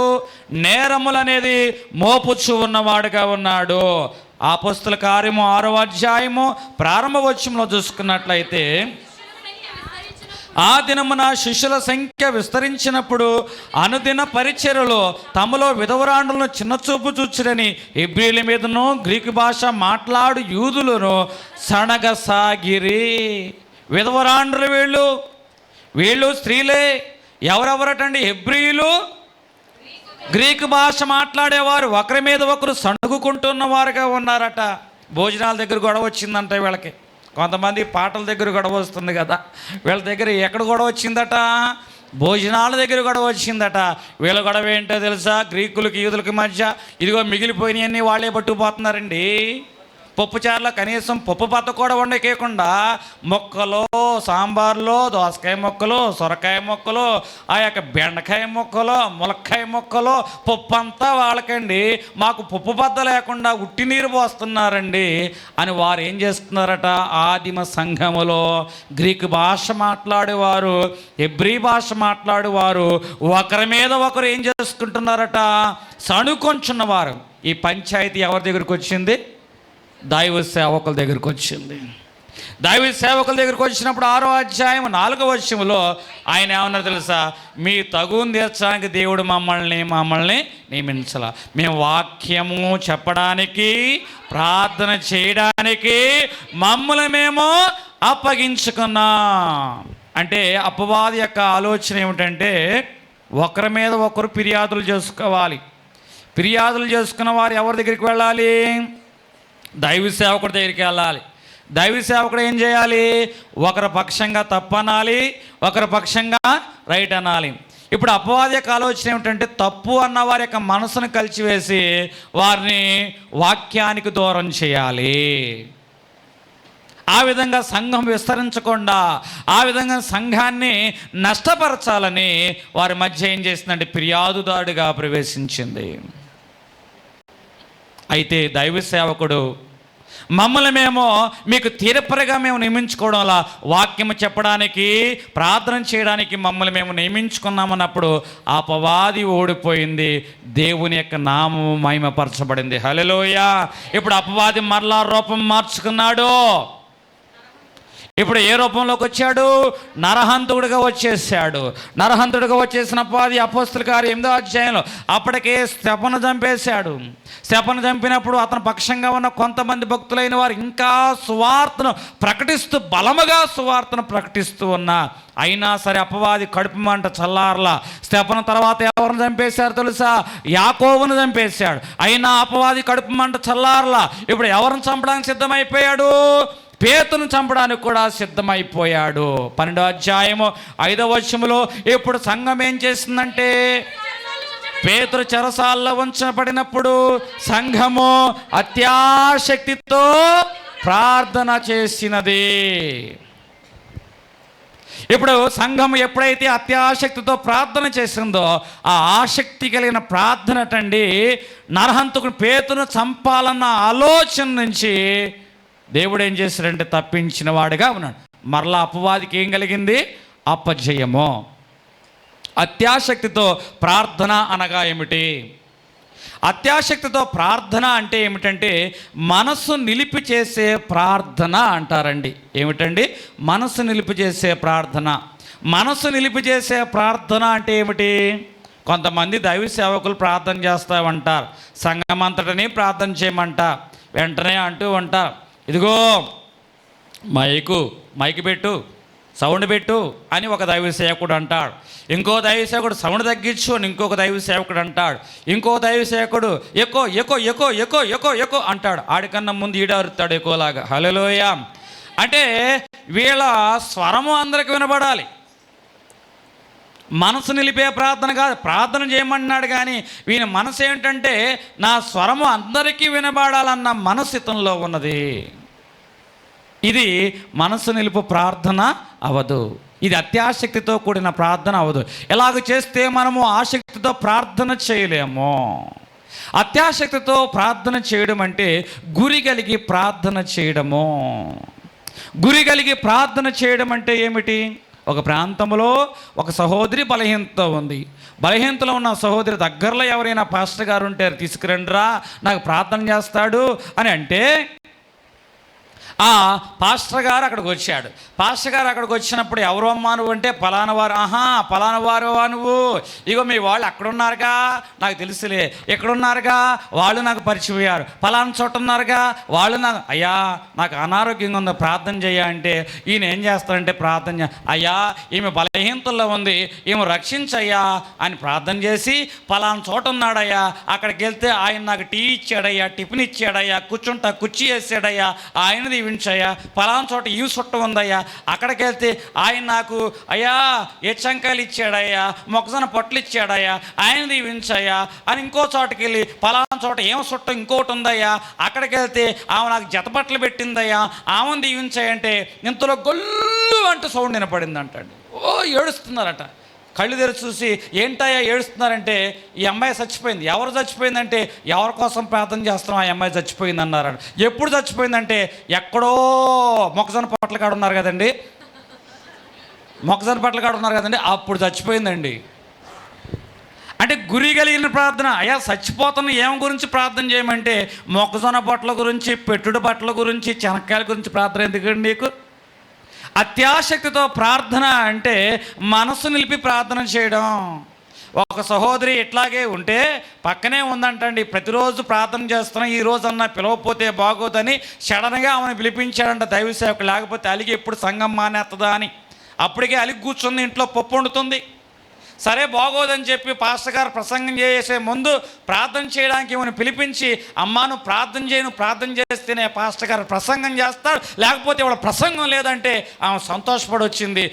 నేరములు అనేది మోపుచ్చు ఉన్నవాడుగా ఉన్నాడు. అపోస్తల కార్యము 6వ అధ్యాయము ప్రారంభ వచనంలో చూసుకున్నట్లయితే, ఆ దినమున శిష్యుల సంఖ్య విస్తరించినప్పుడు అనుదిన పరిచర్యలో తమలో విధవరాండ్రులను చిన్నచూపు చూచురని హెబ్రీల మీదను గ్రీకు భాష మాట్లాడు యూదులను సణగసాగిరి. విధవరాండ్రులు వీళ్ళు స్త్రీలే. ఎవరెవరటండి? హెబ్రీలు, గ్రీకు భాష మాట్లాడేవారు. ఒకరి మీద ఒకరు సణుగుకుంటున్న వారుగా ఉన్నారట. భోజనాల దగ్గర గొడవ వచ్చిందంట వీళ్ళకి. కొంతమంది పాటల దగ్గర గొడవ వస్తుంది కదా, వీళ్ళ దగ్గర ఎక్కడ గొడవ వచ్చిందట? భోజనాల దగ్గర గొడవ వచ్చిందట. వీళ్ళ గొడవ ఏంటో తెలుసా? గ్రీకులకి యూదులకి మధ్య ఇదిగో మిగిలిపోయినవన్నీ వాళ్ళే పట్టుకుపోతున్నారండి. పప్పుచారులో కనీసం పప్పు పత్త కూడా వండకేయకుండా మొక్కలు, సాంబార్లో దోసకాయ మొక్కలు, సొరకాయ మొక్కలు, ఆ యొక్క బెండకాయ మొక్కలు, ములక్కాయ మొక్కలు, పప్పు అంతా వాళ్ళకండి. మాకు పప్పు పద్ద లేకుండా ఉట్టి నీరు పోస్తున్నారండి అని వారు ఏం చేస్తున్నారట? ఆదిమ సంఘములో గ్రీకు భాష మాట్లాడేవారు, హెబ్రీ భాష మాట్లాడేవారు ఒకరి మీద ఒకరు ఏం చేసుకుంటున్నారట? సణుకొంచున్నవారు. ఈ పంచాయతీ ఎవరి దగ్గరికి వచ్చింది? దైవ సేవకుల దగ్గరికి వచ్చింది. దైవ సేవకుల దగ్గరికి వచ్చినప్పుడు 6వ అధ్యాయం 4వ వచనంలో ఆయన ఏమన్నారు తెలుసా? మీ తగుని తీర్చడానికి దేవుడు మమ్మల్ని నియమించాల. మేము వాక్యము చెప్పడానికి, ప్రార్థన చేయడానికి మమ్మల్ని మేము అప్పగించుకున్నాం. అంటే అపవాది యొక్క ఆలోచన ఏమిటంటే, ఒకరి మీద ఒకరు ఫిర్యాదులు చేసుకోవాలి. ఫిర్యాదులు చేసుకున్న వారు ఎవరి దగ్గరికి వెళ్ళాలి? దైవ సేవకుడి దగ్గరికి వెళ్ళాలి. దైవ సేవకుడు ఏం చేయాలి? ఒకరి పక్షంగా తప్పు అనాలి, ఒకరి పక్షంగా రైట్ అనాలి. ఇప్పుడు అపవాది యొక్క ఆలోచన ఏమిటంటే, తప్పు అన్న వారి యొక్క మనసును కలిచివేసి వారిని వాక్యానికి దూరం చేయాలి. ఆ విధంగా సంఘం విస్తరించకుండా, ఆ విధంగా సంఘాన్ని నష్టపరచాలని వారి మధ్య ఏం చేసిందంటే ఫిర్యాదుదారుడిగా ప్రవేశించింది. అయితే దైవ సేవకుడు మమ్మల్ని మేము మీకు తీర్పరిగా మేము నియమించుకోవడంలా, వాక్యము చెప్పడానికి, ప్రార్థన చేయడానికి మమ్మల్ని మేము నియమించుకున్నామన్నప్పుడు అపవాది ఓడిపోయింది, దేవుని యొక్క నామము మహిమపరచబడింది. హల్లెలూయా. ఇప్పుడు అపవాది మరలా రూపం మార్చుకున్నాడు. ఇప్పుడు ఏ రూపంలోకి వచ్చాడు? నరహంతుడిగా వచ్చేసాడు. నరహంతుడిగా వచ్చేసిన అపవాది అపోస్తల కార్యం 8వ అధ్యాయంలో అప్పటికే స్టెఫను చంపేశాడు. స్టెఫను చంపినప్పుడు అతని పక్షంగా ఉన్న కొంతమంది భక్తులైన వారు ఇంకా సువార్తను ప్రకటిస్తూ, బలముగా సువార్తను ప్రకటిస్తూ ఉన్నా, అయినా సరే అపవాది కడుపు మంట చల్లారలా. స్టెఫను తర్వాత ఎవరిని చంపేశారు తెలుసా? యాకోబును చంపేశాడు. అయినా అపవాది కడుపు మంట చల్లారలా. ఇప్పుడు ఎవరిని చంపడానికి సిద్ధమైపోయాడు? పేతును చంపడానికి కూడా సిద్ధమైపోయాడు. 12వ అధ్యాయము 5వ వచనంలో ఇప్పుడు సంఘం ఏం చేసిందంటే, పేతురు చెరసాల్లో ఉంచబడినప్పుడు సంఘము అత్యాశక్తితో ప్రార్థన చేసినది. ఇప్పుడు సంఘం ఎప్పుడైతే అత్యాశక్తితో ప్రార్థన చేసిందో, ఆ ఆసక్తి కలిగిన ప్రార్థన టండి నరహంతకుడు పేతును చంపాలన్న ఆలోచన నుంచి దేవుడు ఏం చేశాడంటే తప్పించిన వాడిగా ఉన్నాడు. మరలా అపవాదికి ఏం కలిగింది? అపజయము. అత్యాశక్తితో ప్రార్థన అనగా ఏమిటి? అత్యాశక్తితో ప్రార్థన అంటే ఏమిటంటే మనసు నిలిపి చేసే ప్రార్థన అంటారండి. ఏమిటండి? మనసు నిలిపి చేసే ప్రార్థన. మనసు నిలిపి చేసే ప్రార్థన అంటే ఏమిటి? కొంతమంది దైవ సేవకులు ప్రార్థన చేస్తామంటారు, సంఘం అంతటిని ప్రార్థన చేయమంట, వెంటనే అంటూ ఉంటారు, ఇదిగో మైకు పెట్టు, సౌండ్ పెట్టు అని ఒక దైవ సేవకుడు అంటాడు. ఇంకో దైవ సేవకుడు సౌండ్ తగ్గించు అని ఇంకొక దైవ సేవకుడు అంటాడు. ఇంకో దైవ సేవకుడు ఎకో ఎకో ఎకో ఎకో ఎకో ఎకో అంటాడు. ఆడికన్నా ముందు ఈడారుతాడు ఎకోలాగా. హల్లెలూయా. అంటే వీళ్ళ స్వరము అందరికి వినబడాలి. మనసు నిలిపే ప్రార్థన కాదు, ప్రార్థన చేయమన్నాడు కానీ వీని మనసు ఏంటంటే నా స్వరము అందరికీ వినబడాలన్న మనసితంలో ఉన్నది. ఇది మనసు నిలుపు ప్రార్థన అవదు. ఇది అత్యాసక్తితో కూడిన ప్రార్థన అవదు. ఎలాగ చేస్తే మనము ఆసక్తితో ప్రార్థన చేయలేము. అత్యాసక్తితో ప్రార్థన చేయడం అంటే గురి కలిగి ప్రార్థన చేయడము. గురి కలిగి ప్రార్థన చేయడం అంటే ఏమిటి? ఒక ప్రాంతంలో ఒక సహోదరి బలహీనత ఉంది. బలహీనతలో ఉన్న సహోదరి దగ్గరలో ఎవరైనా పాస్టర్ గారు ఉంటే తీసుకురండిరా, నాకు ప్రార్థన చేస్తాడు అని అంటే ఆ పాస్టర్ గారు అక్కడికి వచ్చాడు. పాస్టర్ గారు అక్కడికి వచ్చినప్పుడు ఎవరు అమ్మా నువ్వు అంటే పలానా వారు. పలానా వారు నువ్వు, ఇగో మీ వాళ్ళు అక్కడున్నారుగా, నాకు తెలుసులే, ఎక్కడున్నారుగా, వాళ్ళు నాకు పరిచయం అయ్యారు, పలానా చోట ఉన్నారుగా, వాళ్ళు నాకు, అయ్యా నాకు అనారోగ్యంగా ఉంది ప్రార్థన చేయ అంటే ఈయన ఏం చేస్తాడంటే ప్రార్థన అయ్యా ఈమె బలహీనతల్లో ఉంది, ఈమె రక్షించయ్యా అని ప్రార్థన చేసి పలానా చోట ఉన్నాడయ్యా, అక్కడికి వెళ్తే ఆయన నాకు టీ ఇచ్చాడయ్యా, టిఫిన్ ఇచ్చాడయ్యా, కూర్చుంటా కుర్చీ వేసాడయ్యా, ఆయనది దీవించయ్యా, పలానా చోట ఈ చుట్ట ఉందయ్యా, అక్కడికి వెళ్తే ఆయన నాకు అయ్యా ఏచంకాయలు ఇచ్చాడయ్యా, మొక్కజొన్న పొట్లు ఇచ్చాడయ్యా, ఆయన దీవించయ్యా అని ఇంకో చోటకి వెళ్ళి పలానా చోట ఏం చుట్ట ఇంకోటి ఉందయ్యా, అక్కడికి వెళ్తే ఆమె నాకు జతపట్లు పెట్టిందయ్యా, ఆమెను దీవించాయంటే ఇంతలో గొల్లు అంటూ సౌండ్ వినపడింది అంటాడు. ఏడుస్తున్నారట. కళ్ళు తెరిచి చూసి ఏంటయ్యా ఏడుస్తున్నారంటే ఈ అమ్మాయి చచ్చిపోయింది. ఎవరు చచ్చిపోయిందంటే ఎవరి కోసం ప్రార్థన చేస్తున్నాం, ఆ అమ్మాయి చచ్చిపోయింది అన్నారు. ఎప్పుడు చచ్చిపోయిందంటే ఎక్కడో మొక్కజొన్న పొట్ల కాడ ఉన్నారు కదండి, మొక్కజొన్న పొట్ల కాడ ఉన్నారు కదండి, అప్పుడు చచ్చిపోయిందండి. అంటే గురి కలిగిన ప్రార్థన. అయ్యా చచ్చిపోతున్న ఏం గురించి ప్రార్థన చేయమంటే మొక్కజొన్న పొట్ల గురించి, పెట్టుడు బట్టల గురించి, చెనక్కాయల గురించి ప్రార్థన ఎందుకండి నీకు? అత్యాసక్తితో ప్రార్థన అంటే మనసు నిలిపి ప్రార్థన చేయడం. ఒక సహోదరి ఇట్లాగే ఉంటే పక్కనే ఉందంటండి, ప్రతిరోజు ప్రార్థన చేస్తున్నా, ఈ రోజన్నా పిలవకపోతే బాగోదని సడన్గా ఆమెను పిలిపించాడంట దైవ సేవకుడు. లేకపోతే అలిగి ఎప్పుడు సంఘం మానేస్తుందా అని. అప్పటికే అలిగి కూర్చుంది, ఇంట్లో పప్పు వండుతుంది. సరే బాగోదని చెప్పి పాస్టర్ గారు ప్రసంగం చేసే ముందు ప్రార్థన చేయడానికి ఏమైనా పిలిపించి అమ్మా నువ్వు ప్రార్థన చేయను, ప్రార్థన చేస్తేనే పాస్టర్ గారు ప్రసంగం చేస్తాడు, లేకపోతే ఇవాళ ప్రసంగం లేదంటే ఆమె సంతోషపడి వచ్చింది.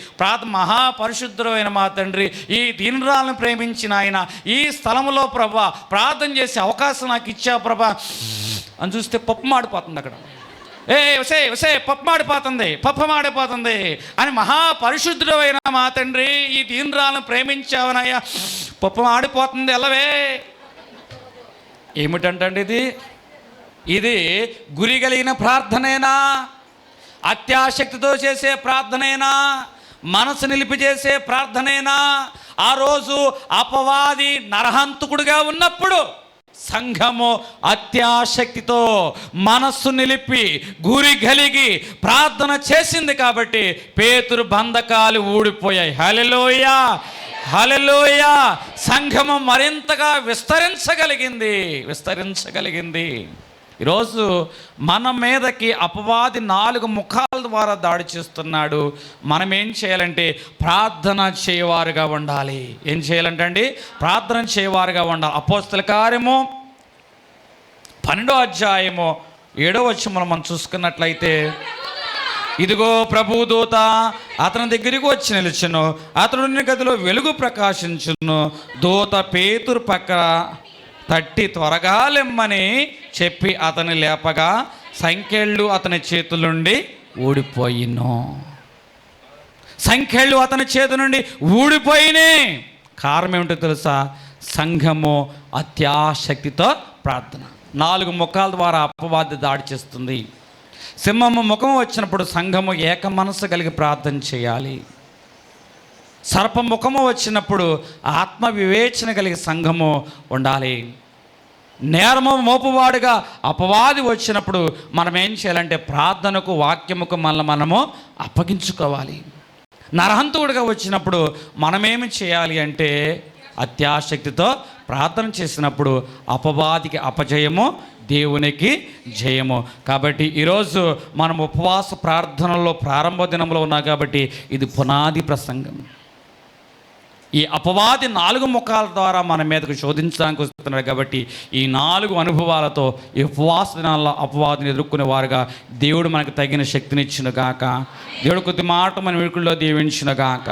మహాపరిశుద్ధమైన మా తండ్రి, ఈ దీనురాలను ప్రేమించిన ఆయన ఈ స్థలంలో ప్రభా ప్రార్థన చేసే అవకాశం నాకు ఇచ్చా ప్రభా అని చూస్తే పప్పు మాడిపోతుంది అక్కడ. వసే పప్పు మాడిపోతుంది అని మహాపరిశుద్ధుడు అయిన మా తండ్రి ఈ దీనురాలను ప్రేమించావనయ్యా, పప్పు మాడిపోతుంది ఎల్లవే. ఏమిటంటండి ఇది గురి కలిగిన ప్రార్థనేనా? అత్యాసక్తితో చేసే ప్రార్థనేనా? మనసు నిలిపి చేసే ప్రార్థనేనా? ఆ రోజు అపవాది నరహంతకుడుగా ఉన్నప్పుడు సంఘము అత్యాసక్తితో మనస్సు నిలిపి గురి కలిగి ప్రార్థన చేసింది కాబట్టి పేతురు బంధకాలు ఊడిపోయాయి. హల్లెలూయా, హల్లెలూయా. సంఘము మరింతగా విస్తరించగలిగింది. ఈరోజు మన మీదకి అపవాది 4 ముఖాల ద్వారా దాడి చేస్తున్నాడు. మనం ఏం చేయాలంటే ప్రార్థన చేయవారుగా ఉండాలి. ఏం చేయాలంటే ప్రార్థన చేయవారుగా ఉండాలి. అపోస్తల కార్యము 12వ అధ్యాయము 7వ వచనం మనం చూసుకున్నట్లయితే, ఇదిగో ప్రభువు దూత అతని దగ్గరికి వచ్చి నిలిచెను, అతడున్న గదిలో వెలుగు ప్రకాశించును, దూత పేతురు పక్క తట్టి త్వరగా లెమ్మని చెప్పి అతని లేపగా సంకెళ్ళు అతని చేతుల నుండి ఊడిపోయిను. సంకెళ్ళు అతని చేతి నుండి ఊడిపోయినాయి. కారణం ఏమిటో తెలుసా? సంఘము అత్యాసక్తితో ప్రార్థన. 4 ముఖాల ద్వారా అపవాది దాడి చేస్తుంది. సింహము ముఖం వచ్చినప్పుడు సంఘము ఏక మనసు కలిగి ప్రార్థన చేయాలి. సర్పముఖము వచ్చినప్పుడు ఆత్మ వివేచన కలిగి సంఘము ఉండాలి. నేరము మోపువాడుగా అపవాది వచ్చినప్పుడు మనం ఏం చేయాలంటే ప్రార్థనకు, వాక్యముకు మనము అప్పగించుకోవాలి. నరహంతుడుగా వచ్చినప్పుడు మనమేమి చేయాలి అంటే అత్యాశక్తితో ప్రార్థన చేసినప్పుడు అపవాదికి అపజయము, దేవునికి జయము. కాబట్టి ఈరోజు మనం ఉపవాస ప్రార్థనలో ప్రారంభ దినంలో ఉన్నాం కాబట్టి ఇది పునాది ప్రసంగం. ఈ అపవాది 4 ముఖాల ద్వారా మన మీదకు శోధించడానికి వస్తున్నాడు. కాబట్టి ఈ 4 అనుభవాలతో ఈ ఉపవాస దినాల్లో అపవాదిని ఎదుర్కొనే వారుగా దేవుడు మనకు తగిన శక్తినిచ్చును గాక. దేవుడు కొద్ది మాట మన వీడుకల్లో దీవించును గాక.